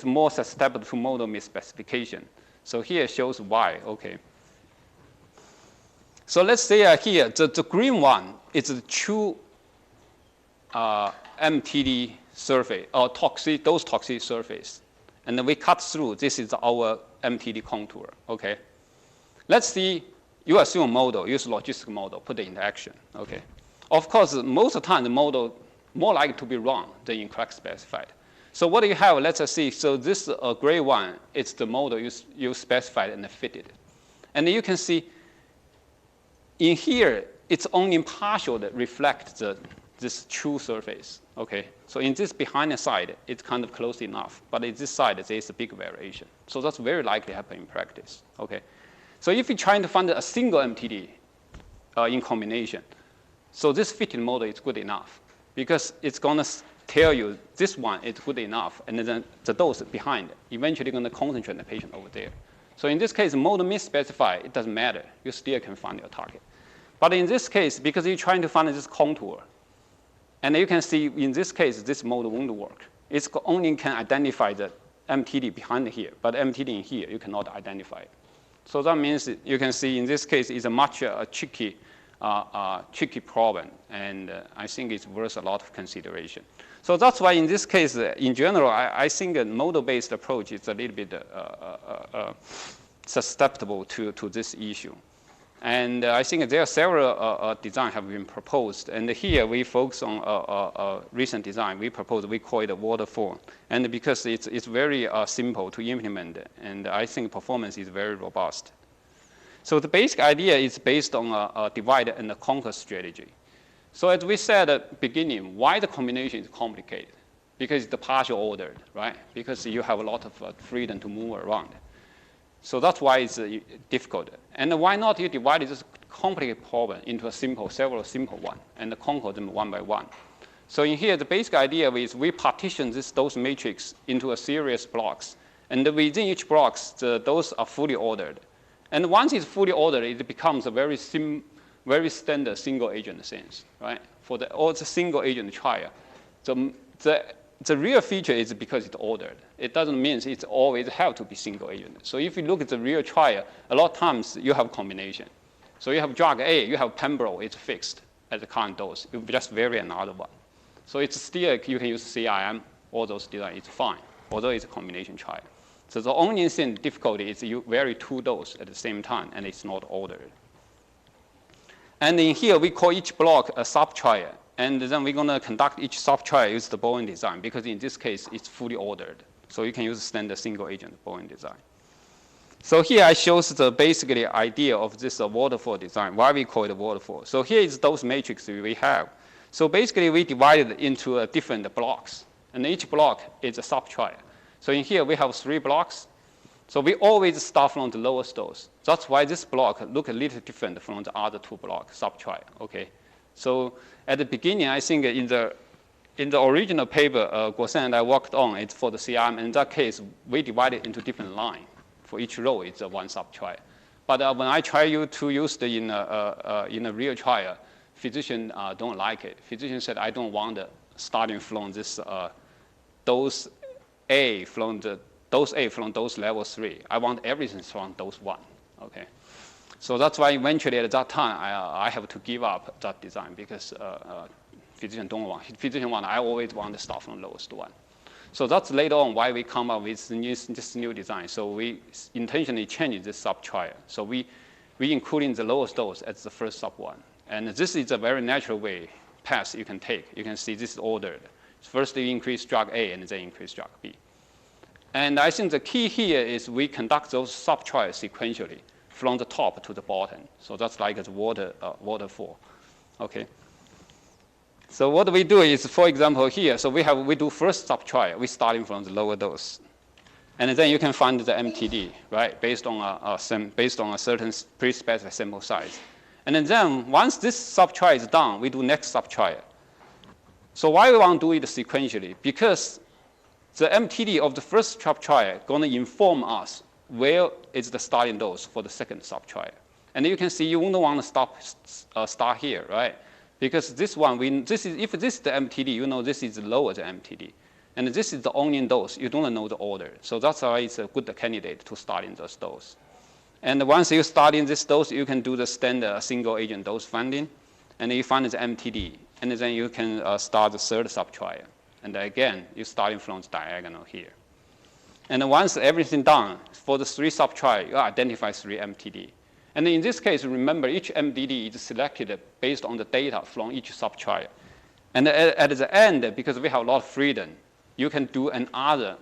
more susceptible to model misspecification. So here shows why. Okay. So let's say here, the green one is the true MTD surface, or those toxic surface. And then we cut through, this is our MTD contour, okay? Let's see, you assume model, use logistic model, put the interaction, okay? Of course, most of the time, the model more likely to be wrong than incorrect specified. So what do you have? Let's see, so this gray one, it's the model you specified and fitted. And you can see in here, it's only partial that reflects this true surface, okay? So in this behind the side, it's kind of close enough, but in this side, there's a big variation. So that's very likely happen in practice, okay? So if you're trying to find a single MTD in combination, so this fitting model is good enough because it's gonna tell you this one is good enough, and then the dose behind eventually gonna concentrate the patient over there. So in this case, model misspecified, it doesn't matter. You still can find your target. But in this case, because you're trying to find this contour, and you can see in this case, this model won't work. It's only can identify the MTD behind here, but MTD in here, you cannot identify it. So that means you can see in this case, it's a much tricky problem, and I think it's worth a lot of consideration. So that's why in this case, in general, I think a model-based approach is a little bit susceptible to this issue. And I think there are several designs have been proposed. And here we focus on a recent design. We call it a Waterfall. And because it's very simple to implement, and I think performance is very robust. So the basic idea is based on a divide and a conquer strategy. So as we said at the beginning, why the combination is complicated? Because it's the partial ordered, right? Because you have a lot of freedom to move around. So that's why it's difficult. And why not you divide this complicated problem into several simple ones and conquer them one by one. So in here, the basic idea is we partition this dose matrix into a series blocks. And within each blocks, those are fully ordered. And once it's fully ordered, it becomes a very very standard single agent things, right? For all the single agent trial, the real feature is because it's ordered. It doesn't mean it's always have to be single agent. So if you look at the real trial, a lot of times you have combination. So you have drug A, you have pembro, it's fixed at the current dose. You just vary another one. So it's still, you can use CIM, all those design, it's fine, although it's a combination trial. So the only thing difficulty is you vary 2 doses at the same time, and it's not ordered. And in here, we call each block a sub-trial. And then we're going to conduct each sub-trial use the BOIN design, because in this case, it's fully ordered. So you can use standard single-agent BOIN design. So here I shows the basically idea of this waterfall design, why we call it a waterfall. So here is those matrix we have. So basically, we divide it into different blocks. And each block is a sub-trial. So in here, we have 3 blocks. So we always start from the lowest dose. That's why this block looks a little different from the other 2 blocks, sub-trial, okay? So at the beginning, I think in the original paper, Guosen and I worked on it for the CRM. In that case, we divided into different lines. For each row, it's one sub-trial. But when I try to use it in a real trial, physicians don't like it. Physicians said, I don't want starting from this dose A from dose level 3. I want everything from dose 1. Okay. So that's why eventually at that time I have to give up that design, because physicians don't want. Physicians want. I always want to start from lowest one. So that's later on why we come up with this new design. So we intentionally changed this sub-trial. So we including the lowest dose as the first sub-1. And this is a very natural path you can take. You can see this is ordered. First, you increase drug A, and then increase drug B. And I think the key here is we conduct those sub-trials sequentially from the top to the bottom. So that's like a waterfall. Okay. So what we do is, for example, here, so we do first sub-trial. We starting from the lower dose. And then you can find the MTD, right, based on a certain pre-specified sample size. And then once this sub-trial is done, we do next sub-trial. So why we want to do it sequentially? Because the MTD of the first sub-trial going to inform us where is the starting dose for the second sub-trial. And you can see you won't want to start here, right? Because this one, if this is the MTD, you know this is lower than MTD. And this is the only dose. You don't know the order. So that's why it's a good candidate to start in this dose. And once you start in this dose, you can do the standard single agent dose finding. And you find the MTD. And then you can start the third sub-trial. And again, you're starting from the diagonal here. And once everything done, for the 3 sub-trial, you identify 3 MTD. And in this case, remember, each MTD is selected based on the data from each sub-trial. And at the end, because we have a lot of freedom, you can do another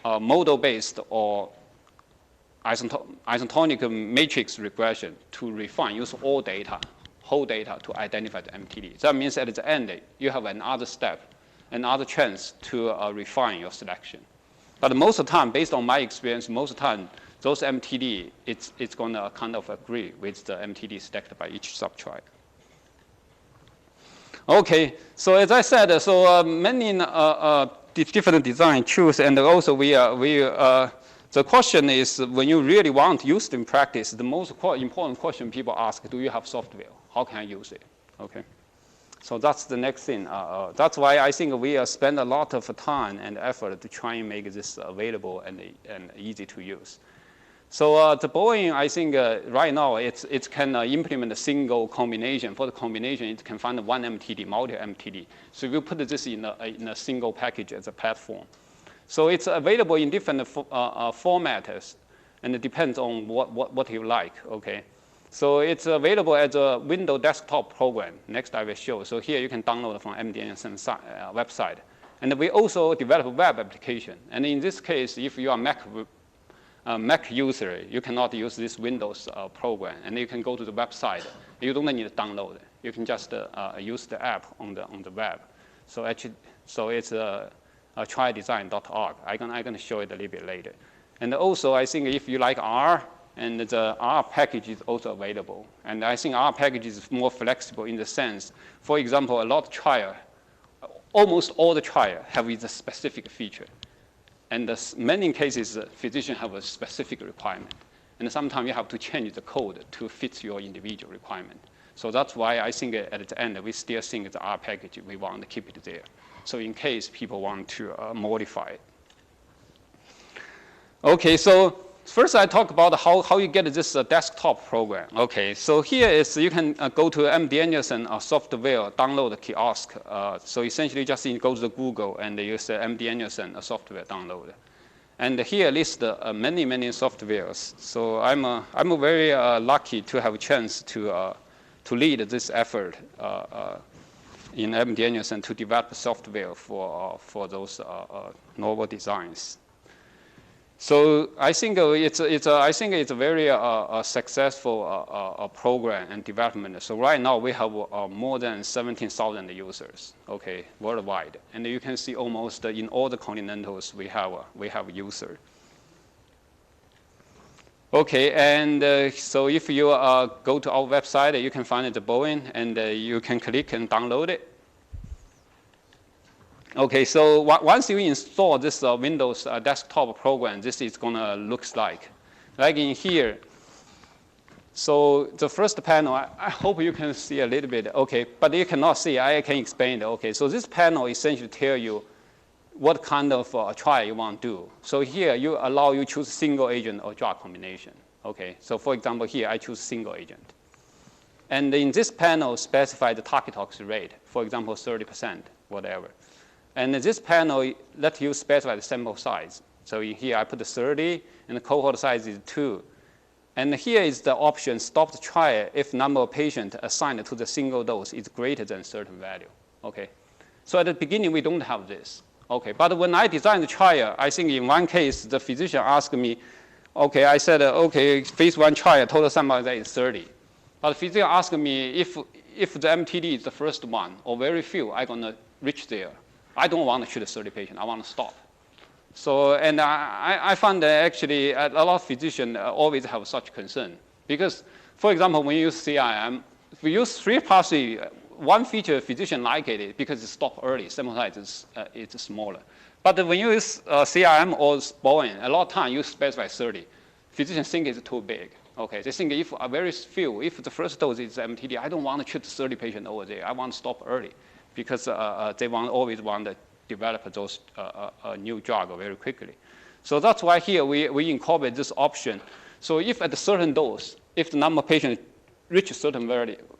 model-based or isotonic matrix regression to refine, use all data, whole data to identify the MTD. That means at the end, you have another step, another chance to refine your selection. But most of the time, based on my experience, most of the time, those MTD, it's going to kind of agree with the MTD selected by each sub-trial. Okay, so as I said, so many different design choose, and also the question is, when you really want to use it in practice, the most important question people ask, do you have software? How can I use it? Okay. So that's the next thing. That's why I think we spend a lot of time and effort to try and make this available and easy to use. So the BOIN, I think right now it can implement a single combination. For the combination, it can find one MTD, multi-MTD. So we put this in a single package as a platform. So it's available in different formats, and it depends on what you like. Okay. So it's available as a Windows desktop program. Next I will show. So here you can download from MDNSM website. And we also develop a web application. And in this case, if you are Mac user, you cannot use this Windows program. And you can go to the website. You don't need to download it. You can just use the app on the web. So actually, so it's trydesign.org. I'm going to show it a little bit later. And also, I think if you like R, and the R package is also available. And I think R package is more flexible in the sense, for example, a lot of trial, almost all the trial have a specific feature. And many cases, physicians have a specific requirement. And sometimes you have to change the code to fit your individual requirement. So that's why I think at the end, we still think the R package, we want to keep it there. So in case people want to modify it. Okay, so first I talk about how you get this desktop program. Okay, so here is you can go to MD Anderson software, download the kiosk. So essentially just go to Google and use MD Anderson software download. And here lists many softwares. So I'm very lucky to have a chance to lead this effort in MD Anderson to develop software for those novel designs. So I think it's a very successful program and development. So right now we have more than 17,000 users, okay, worldwide, and you can see almost in all the continentals we have users. Okay, and so if you go to our website, you can find the BOIN, and you can click and download it. Okay, so once you install this Windows desktop program, this is gonna look like in here. So the first panel, I hope you can see a little bit. Okay, but you cannot see. I can explain it. Okay, so this panel essentially tell you what kind of trial you want to do. So here you allow you choose single agent or drug combination. Okay, so for example here I choose single agent, and in this panel specify the target toxicity rate. For example, 30%, whatever. And this panel lets you specify the sample size. So in here I put the 30, and the cohort size is 2. And here is the option stop the trial if number of patients assigned to the single dose is greater than certain value. Okay. So at the beginning we don't have this. Okay. But when I designed the trial, I think in one case the physician asked me, okay, I said, okay, phase 1 trial total sample size is 30. But the physician asked me if the MTD is the first one or very few, I'm gonna reach there. I don't want to treat 30 patients. I want to stop. So, and I found that actually a lot of physicians always have such concern. Because, for example, when you use CIM, if we use 3+3, one feature physician like it because it stops early, sample size is smaller. But when you use CIM or BOIN, a lot of time you specify 30. Physicians think it's too big. Okay, they think if very few, if the first dose is MTD, I don't want to treat 30 patients over there. I want to stop early. Because they always want to develop those new drug very quickly. So that's why here we incorporate this option. So if at a certain dose, if the number of patients reach a certain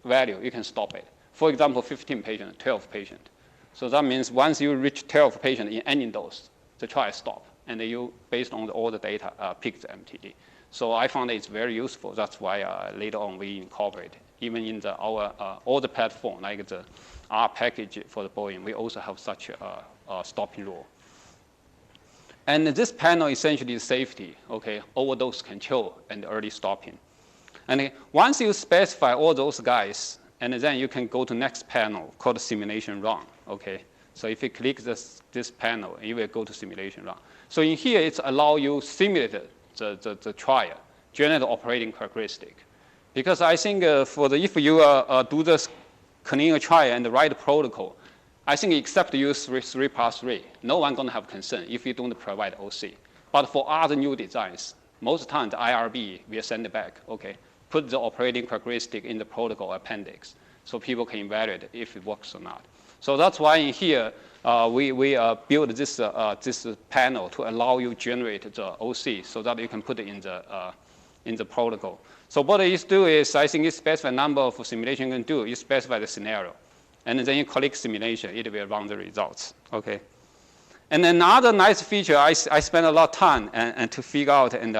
value, you can stop it. For example, 15 patients, 12 patients. So that means once you reach 12 patients in any dose, the trial stop, and you, based on all the data, pick the MTD. So I found it's very useful. That's why later on we incorporate even in our all the platform, like the R package for the BOIN, we also have such a stopping rule. And this panel essentially is safety, okay, overdose control and early stopping. And once you specify all those guys, and then you can go to next panel called simulation run, okay. So if you click this panel, you will go to simulation run. So in here, it's allow you simulate the trial, generate the operating characteristic. Because I think if you do this clinical trial and write the protocol, I think except use 3+3, no one gonna have concern if you don't provide OC. But for other new designs, most times the IRB will send it back, okay, put the operating characteristic in the protocol appendix so people can evaluate if it works or not. So that's why in here, we build this panel to allow you generate the OC so that you can put it in the protocol. So what you do is, I think you specify number of simulation you can do. You specify the scenario. And then you click simulation. It will run the results. Okay. And another nice feature I spent a lot of time and to figure out, and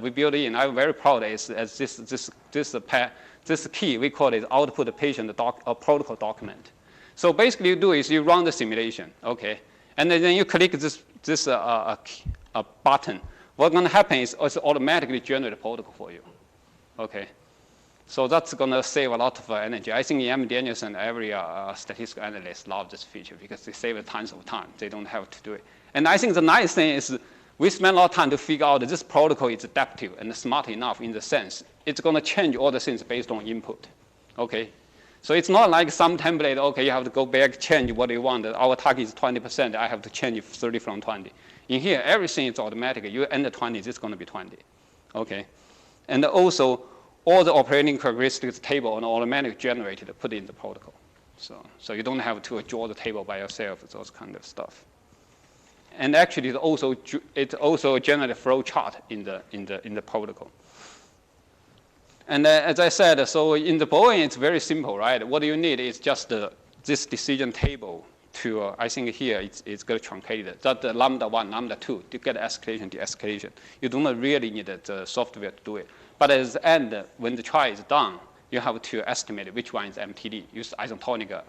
we built in. I'm very proud is this key, we call it output patient protocol document. So basically you do is you run the simulation, okay? And then you click this button. What's going to happen is it's automatically generate a protocol for you, okay? So that's going to save a lot of energy. I think in MD Anderson, every statistical analyst loves this feature because they save tons of time. They don't have to do it. And I think the nice thing is we spend a lot of time to figure out that this protocol is adaptive and smart enough in the sense it's going to change all the things based on input, okay? So it's not like some template, okay, you have to go back, change what you want. Our target is 20%, I have to change 30 from 20. In here, everything is automatic. You enter 20, this is going to be 20. Okay, and also all the operating characteristics table are automatically generated, put in the protocol. So you don't have to draw the table by yourself, those kind of stuff. And actually, it also generates a flow chart in the protocol. And as I said, so in the BOIN, it's very simple, right? What you need is just this decision table to, I think here it's going to truncate it. That lambda 1, lambda 2 to get escalation, de-escalation. You do not really need the software to do it. But at the end, when the trial is done, you have to estimate which one is MTD, use isotonic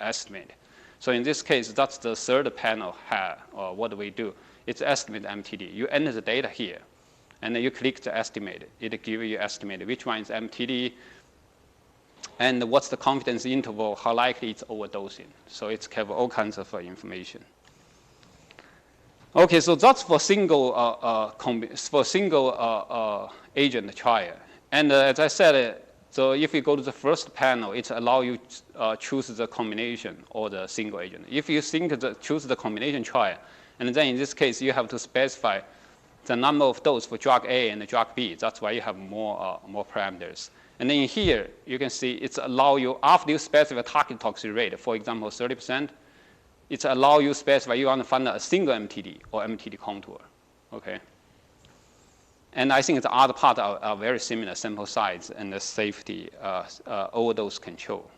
estimate. So in this case, that's the third panel here, or what do we do? It's estimate MTD. You enter the data here, and then you click the estimate. It gives you estimate which one is MTD, and what's the confidence interval, how likely it's overdosing. So it's cover all kinds of information. Okay, so that's for single agent trial. And as I said, so if you go to the first panel, it allows you choose the combination or the single agent. If you choose the combination trial, and then in this case, you have to specify the number of doses for drug A and drug B. That's why you have more parameters. And then here, you can see it's allow you, after you specify target toxic rate, for example, 30%, it's allow you specify you want to find a single MTD or MTD contour, okay? And I think the other part are very similar, sample size and the safety, overdose control.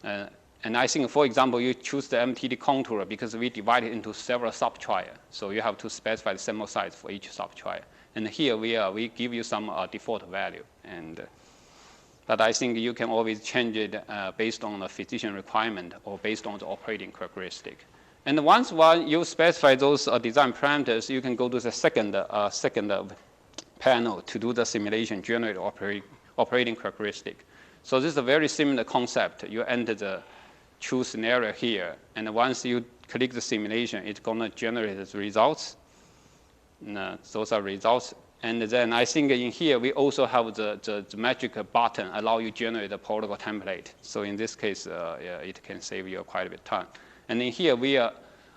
And I think, for example, you choose the MTD contour because we divide it into several sub-trials. So you have to specify the sample size for each sub-trial. And here we give you some default value. But I think you can always change it based on the physician requirement or based on the operating characteristic. And once you specify those design parameters, you can go to the second panel to do the simulation, generate operating characteristic. So this is a very similar concept. You enter the true scenario here, and once you click the simulation, it's going to generate the results. Those are results. And then I think in here, we also have the magic button allow you generate the protocol template. So in this case, it can save you quite a bit of time. And in here,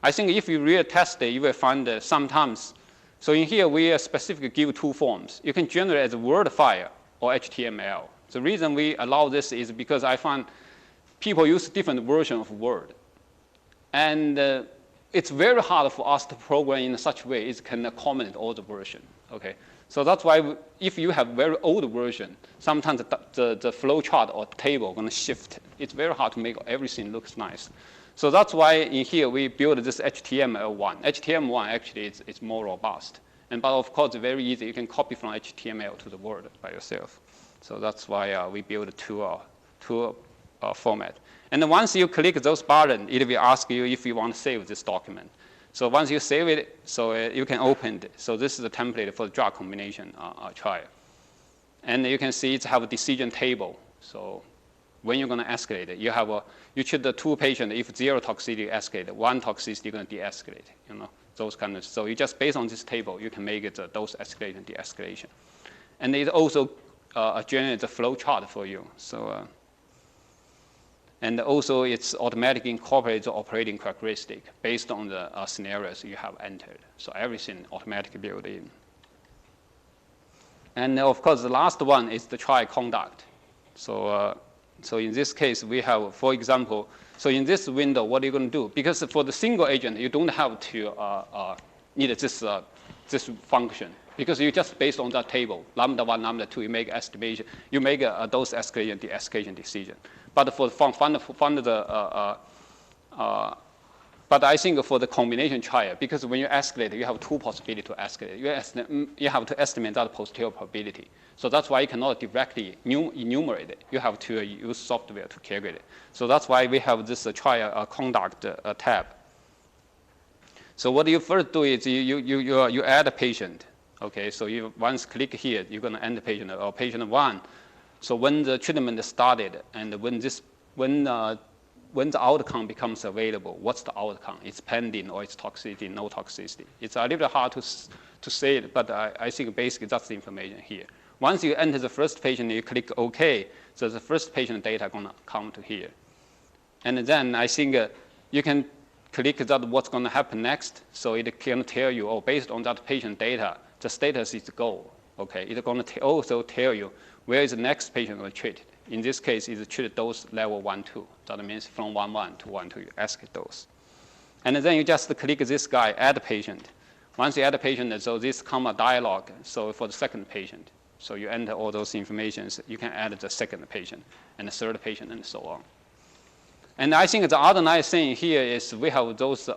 I think if you really test it, you will find that sometimes. So in here, we specifically give two forms. You can generate as a Word file or HTML. The reason we allow this is because I find people use different versions of Word. And it's very hard for us to program in such a way it can accommodate all the versions. Okay? So that's why if you have very old version, sometimes the flow chart or table is going to shift. It's very hard to make everything looks nice. So that's why in here we build this HTML1. HTML1 actually it's more robust. But of course, it's very easy. You can copy from HTML to the Word by yourself. So that's why we build two format. And then once you click those buttons, it will ask you if you want to save this document. So once you save it, so you can open it. So this is the template for the drug combination trial. And you can see it have a decision table. So when you're going to escalate it, you choose the two patients. If 0 toxicity, escalate. 1 toxicity, you're going to de-escalate. Those kind of. So you just based on this table, you can make it dose escalation, de-escalation, and it also generates a flow chart for you. So. And also, it's automatically incorporates the operating characteristic based on the scenarios you have entered. So everything automatically built in. And of course, the last one is the trial conduct. So in this case, we have, for example, so in this window, what are you going to do? Because for the single agent, you don't have to need this function. Because you just based on that table, lambda 1, lambda 2, you make estimation, you make a dose escalation, de-escalation decision. But but I think for the combination trial, because when you escalate, you have two possibilities to escalate. You have to estimate that posterior probability. So that's why you cannot directly enumerate it. You have to use software to calculate it. So that's why we have this trial conduct tab. So what you first do is you add a patient. Okay, so you once click here, you're going to enter patient or patient 1. So when the treatment started and when the outcome becomes available, what's the outcome? It's pending or it's toxicity, no toxicity. It's a little hard to say it, but I think basically that's the information here. Once you enter the first patient, you click OK. So the first patient data are going to come to here. And then I think you can click that what's going to happen next. So it can tell you, based on that patient data, the status is go. Okay, it's going to also tell you where is the next patient going to treat. In this case, it's treated dose level 1, 2. That means from 1, 1 to 1, 2, you ask dose. And then you just click this guy, add patient. Once you add a patient, so this come a dialog. So for the second patient, so you enter all those informations. You can add the second patient and the third patient and so on. And I think the other nice thing here is we have those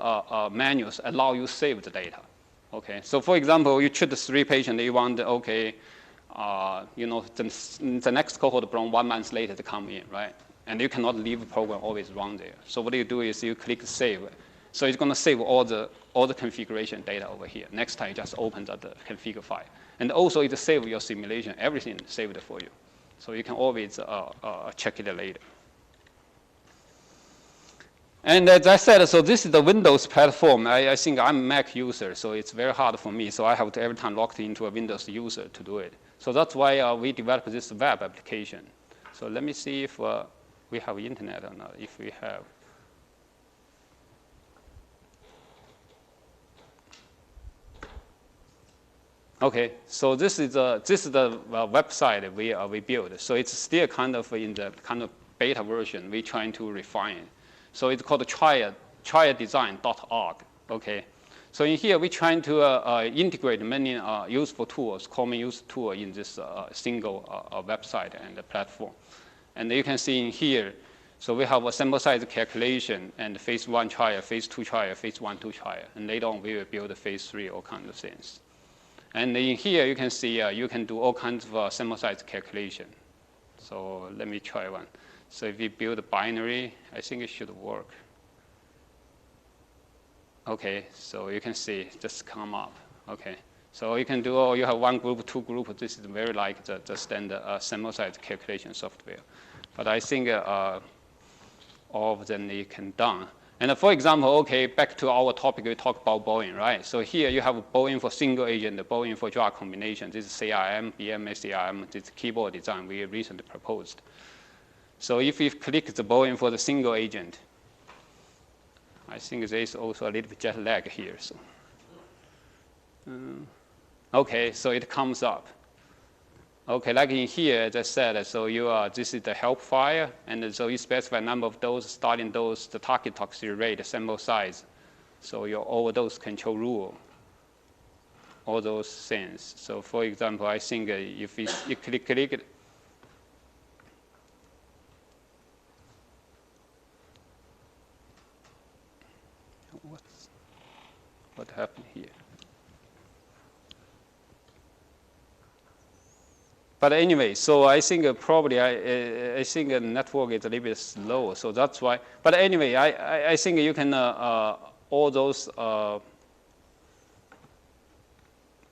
menus allow you save the data. Okay, so for example, you treat 3 patients, you want, okay, the next cohort from 1 month later to come in, right? And you cannot leave the program always run there. So what you do is you click save. So it's going to save all the configuration data over here. Next time, you just open the configure file. And also, it saves your simulation, everything saved for you. So you can always check it later. And as I said, so this is the Windows platform. I think I'm a Mac user, so it's very hard for me. So I have to every time log into a Windows user to do it. So that's why we developed this web application. So let me see if we have internet or not. If we have. Okay, so this is the website we built. So it's still kind of in the kind of beta version. We're trying to refine it. So it's called triaddesign.org. Okay, so in here we're trying to integrate many useful tools, common use tool in this single website and the platform. And you can see in here, so we have a sample size calculation and phase 1 trial, phase 2 trial, phase 1, 2 trial, and later on we will build a phase 3, all kinds of things. And in here you can see you can do all kinds of sample size calculation. So let me try one. So if you build a binary, I think it should work. Okay, so you can see just come up. Okay, so you can do, you have 1 group, 2 group. This is very like the standard sample size calculation software. But I think all of them you can done. And for example, okay, back to our topic, we talked about BOIN, right? So here you have BOIN for single agent, BOIN for drug combination. This is CRM, BMA CRM, this is keyboard design we recently proposed. So if you click the BOIN for the single agent, I think there is also a little bit jet lag here. So, okay, so it comes up. Okay, like in here, as I said, so this is the help file, and so you specify number of dose, starting dose, the target toxicity rate, the sample size, so your overdose control rule, all those things. So for example, I think if you click it, what happened here? But anyway, so I think probably I think the network is a little bit slow, so that's why. But anyway, I think you can all those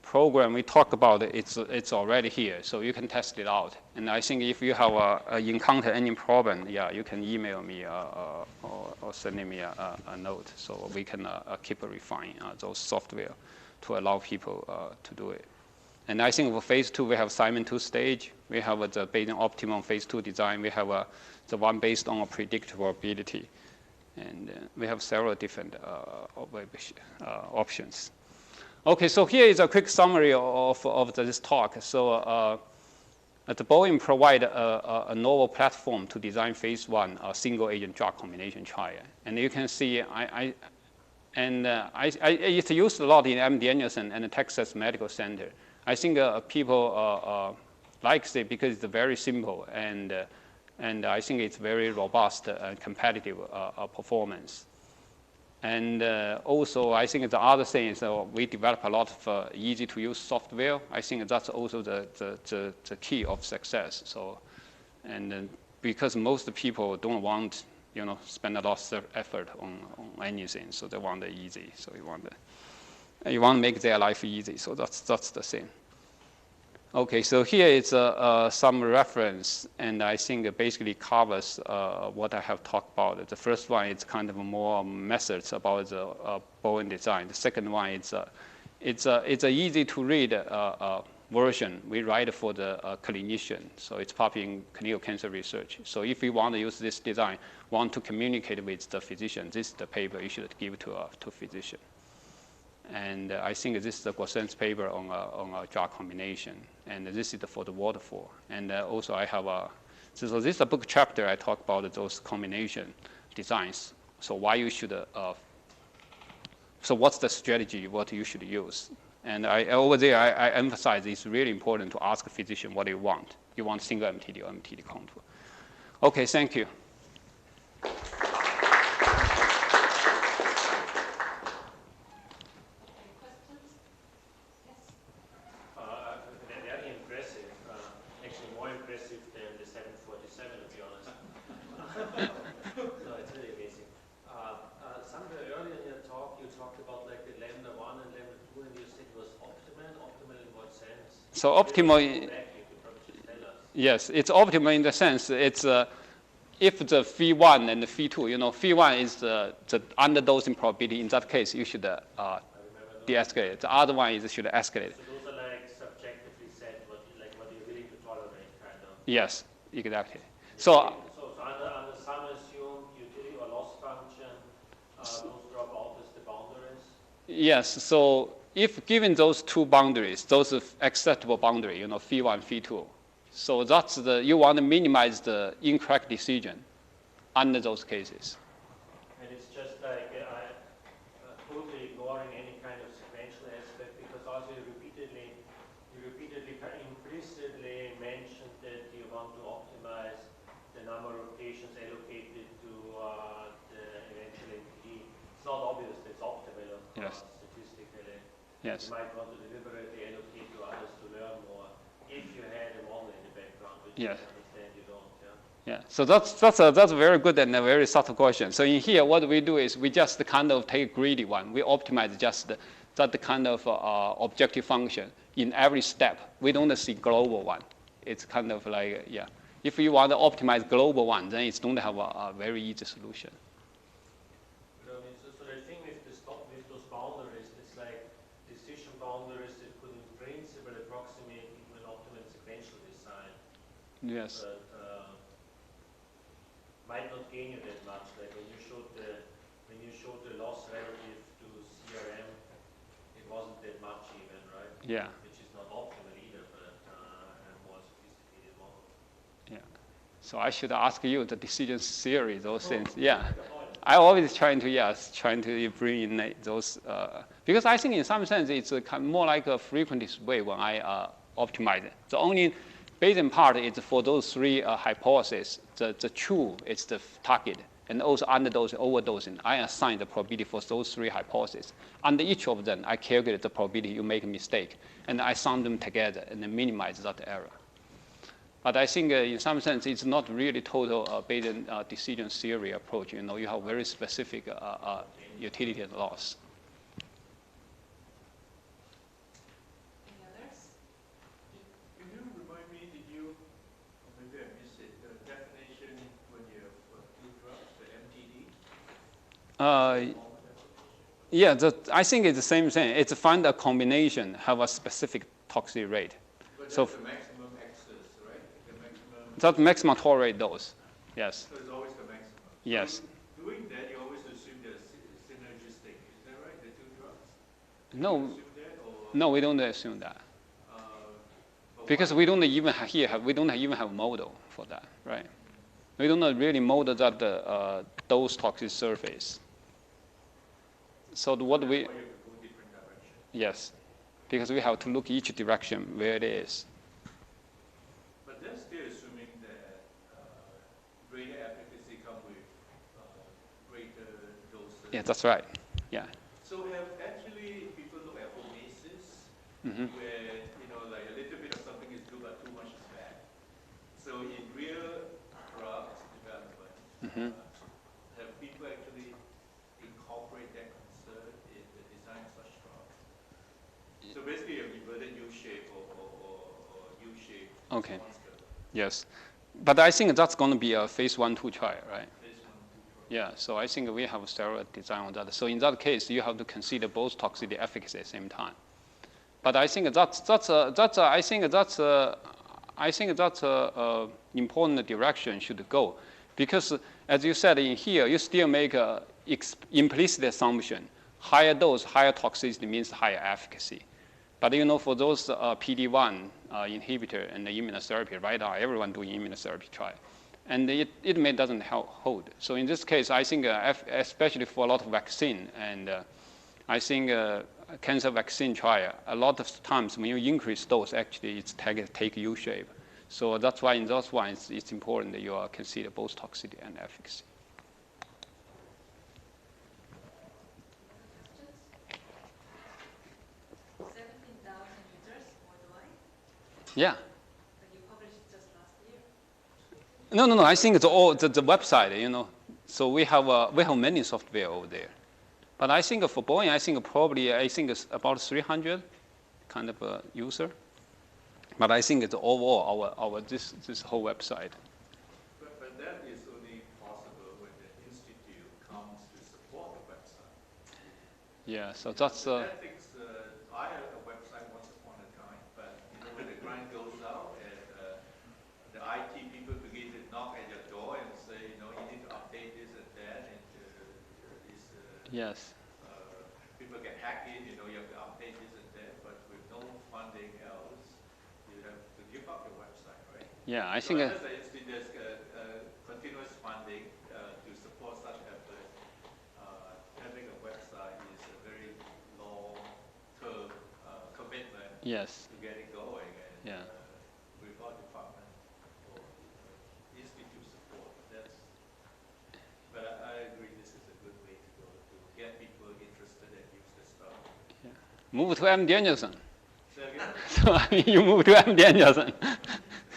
program we talked about, it's already here, so you can test it out. And I think if you have encounter any problem, yeah, you can email me or send me a note, so we can keep refining those software to allow people to do it. And I think for phase 2, we have Simon 2 stage. We have the based on optimum phase 2 design. We have the one based on a predictability. And we have several different options. Okay, so here is a quick summary of this talk. So the BOIN provide a novel platform to design phase 1 single agent drug combination trial. And you can see it's used a lot in MD Anderson and the Texas Medical Center. I think people like it because it's very simple, and I think it's very robust and competitive performance. And also, I think the other thing is we develop a lot of easy-to-use software. I think that's also the key of success. So, and because most people don't want spend a lot of effort on anything, so they want it easy. So you want to make their life easy, so that's the thing. Okay, so here is some reference, and I think it basically covers what I have talked about. The first one is kind of more methods about the BOIN design. The second one is it's an easy to read version we write for the clinician. So it's published in Clinical Cancer Research. So if you want to use this design, want to communicate with the physician, this is the paper you should give to physician. And I think this is the Coherency paper on a drug combination. And this is for the waterfall. And also I have so this is a book chapter I talk about those combination designs. So why you should, so what's the strategy, what you should use. And over there, I emphasize it's really important to ask a physician what you want. You want single MTD or MTD contour. Okay, thank you. Very impressive. Actually, more impressive than the 747, to be honest. No, it's really amazing. Somewhere earlier in your talk, you talked about like the lambda 1 and lambda 2, and you said it was optimal. Optimal in what sense? So optimal. Yes, it's optimal in the sense it's if the phi1 and the phi2, you know, phi1 is the underdosing probability. In that case, you should de-escalate. The other one is you should escalate. So those are like subjectively set, what you're willing to tolerate, kind of. Yes, exactly. So under some assumed utility or loss function, those drop out as the boundaries? Yes, so if given those two boundaries, those are acceptable boundary, you know, phi1, phi2. So that's you want to minimize the incorrect decision under those cases. And it's just like totally ignoring any kind of sequential aspect, because also you repeatedly implicitly mentioned that you want to optimize the number of patients allocated to the eventual MTD. It's not obvious that it's optimal, of course, statistically. Yes. You might want to deliberately allocate to others to learn more if you had a model in the background, which Yes. I understand you don't. Yeah, so that's a very good and a very subtle question. So in here, what we do is we just kind of take a greedy one. We optimize just that kind of objective function in every step. We don't see global one. It's kind of like, yeah. If you want to optimize global one, then it's going to have a very easy solution. So the thing with those boundaries, it's like decision boundaries that could in principle approximate even an optimal sequential design. Yes. But might not gain you that much. Like when you showed the loss relative to CRM, it wasn't that much even, right? Yeah. Which is not optimal either, but a more sophisticated model. Yeah. So I should ask you the decision theory, those things. Yeah. I always trying to bring in those because I think in some sense it's more like a frequentist way when I optimize it. The only Bayesian part is for those three hypotheses. The true is the target, and also underdosing, overdosing. I assign the probability for those three hypotheses. Under each of them, I calculate the probability you make a mistake, and I sum them together and then minimize that error. But I think in some sense, it's not really total Bayesian decision theory approach. You know, you have very specific utility and loss. Yeah, I think it's the same thing. It's find a combination, have a specific toxic rate. But so that's the maximum excess, right? The maximum. That maximum tolerate dose. Yes. So it's always the maximum. Yes. So doing that, you always assume they're synergistic. Is that right? The two drugs? No. You assume that, or? No, we don't assume that. Because we don't even have model for that, right? We don't really model that dose toxic surface. So what we? Or you have to go different direction. Yes, because we have to look each direction where it is. But they're still assuming that greater efficacy comes with greater doses. Yeah, that's right. Yeah. So have actually people look at homeostasis, where like a little bit of something is good, but too much is bad. So in real drug development, have people actually incorporate that concern in the design of such drugs? So basically, a reverted U-shape or U-shape. Okay. Monster. Yes, but I think that's going to be a phase 1/2 trial, right? Phase 1, 2 trial. Yeah. So I think we have several design on that. So in that case, you have to consider both toxicity and efficacy at the same time. But I think that's a important direction should go, because as you said in here, you still make a implicit assumption higher dose, higher toxicity means higher efficacy. But for those PD-1 inhibitor and the immunotherapy, right now everyone doing immunotherapy trial, and it doesn't hold. So in this case, I think especially for a lot of vaccine, and I think cancer vaccine trial, a lot of times when you increase dose, actually it's take U shape. So that's why in those ones, it's important that you consider both toxicity and efficacy. Yeah. But you published it just last year. No. I think it's all the website. So we have many software over there. But I think for BOIN, I think it's about 300 kind of a user. But I think it's overall this whole website. But that is only possible when the institute comes to support the website. Yeah. So that's. I had a website once upon a time, but when the grant goes out and the IT people begin to knock at your door and say, you need to update this and that, and yes. People get hacked in, you have to update this and that, but with no funding else, you have to give up your website, right? Yeah, I think. There's continuous funding to support such effort. Having a website is a very long-term commitment. Yes. To get it going, and Yeah. without department or institute support, but I agree this is a good way to go to get people interested and use the stuff. Yeah. Move to MD Anderson. Say again? So you move to MD Anderson.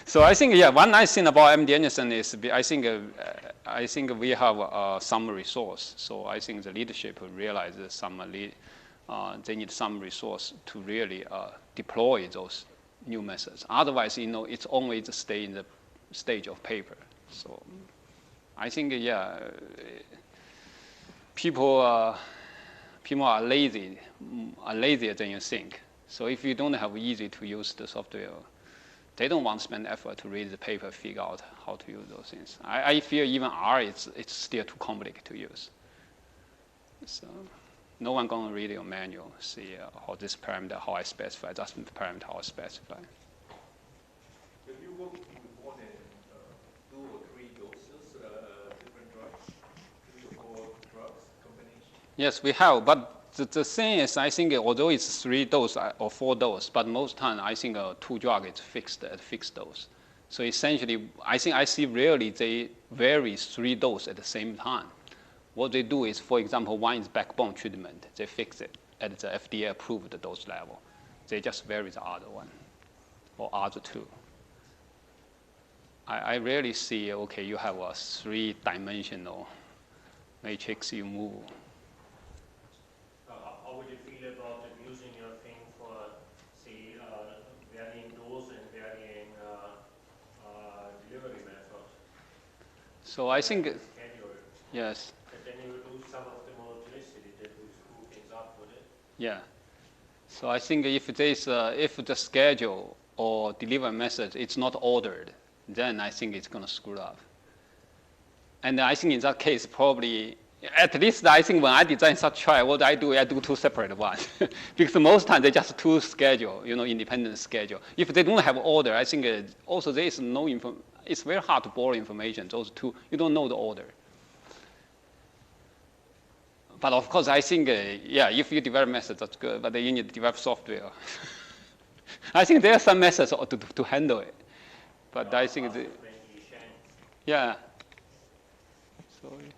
So I think one nice thing about MD Anderson is I think we have some resource. So I think the leadership realizes they need some resource to really deploy those new methods. Otherwise, it's always stay in the stage of paper. So I think, people are lazier than you think. So if you don't have easy to use the software, they don't want to spend effort to read the paper, figure out how to use those things. I feel even R, it's still too complicated to use. So no one going to read your manual, see how this parameter, how I specify, that parameter, how I specify. Have you worked with more than 2 or 3 doses, different drugs, 3 or 4 drugs combination? Yes, we have, but the thing is, I think although it's 3 dose or 4 dose, but most time I think 2 drug is fixed at fixed dose. So essentially, I see rarely they vary 3 dose at the same time. What they do is, for example, one is backbone treatment. They fix it at the FDA approved dose level. They just vary the other one or other 2. I rarely see, okay, you have a 3-dimensional matrix you move. How would you feel about using your thing for, say, varying dose and varying delivery method? So I think, schedule. yes. But then you would lose some of the monotonicity that would screw things up with it. Yeah. So I think if the schedule or delivery method it's not ordered, then I think it's going to screw up. And I think in that case, probably, at least I think when I design such trial, what I do 2 separate ones. Because most times they just 2 schedule, independent schedule. If they don't have order, I think also there is no it's very hard to borrow information. Those 2, you don't know the order. But of course, I think, if you develop methods, that's good, but then you need to develop software. I think there are some methods to handle it. But I think, yeah. Sorry.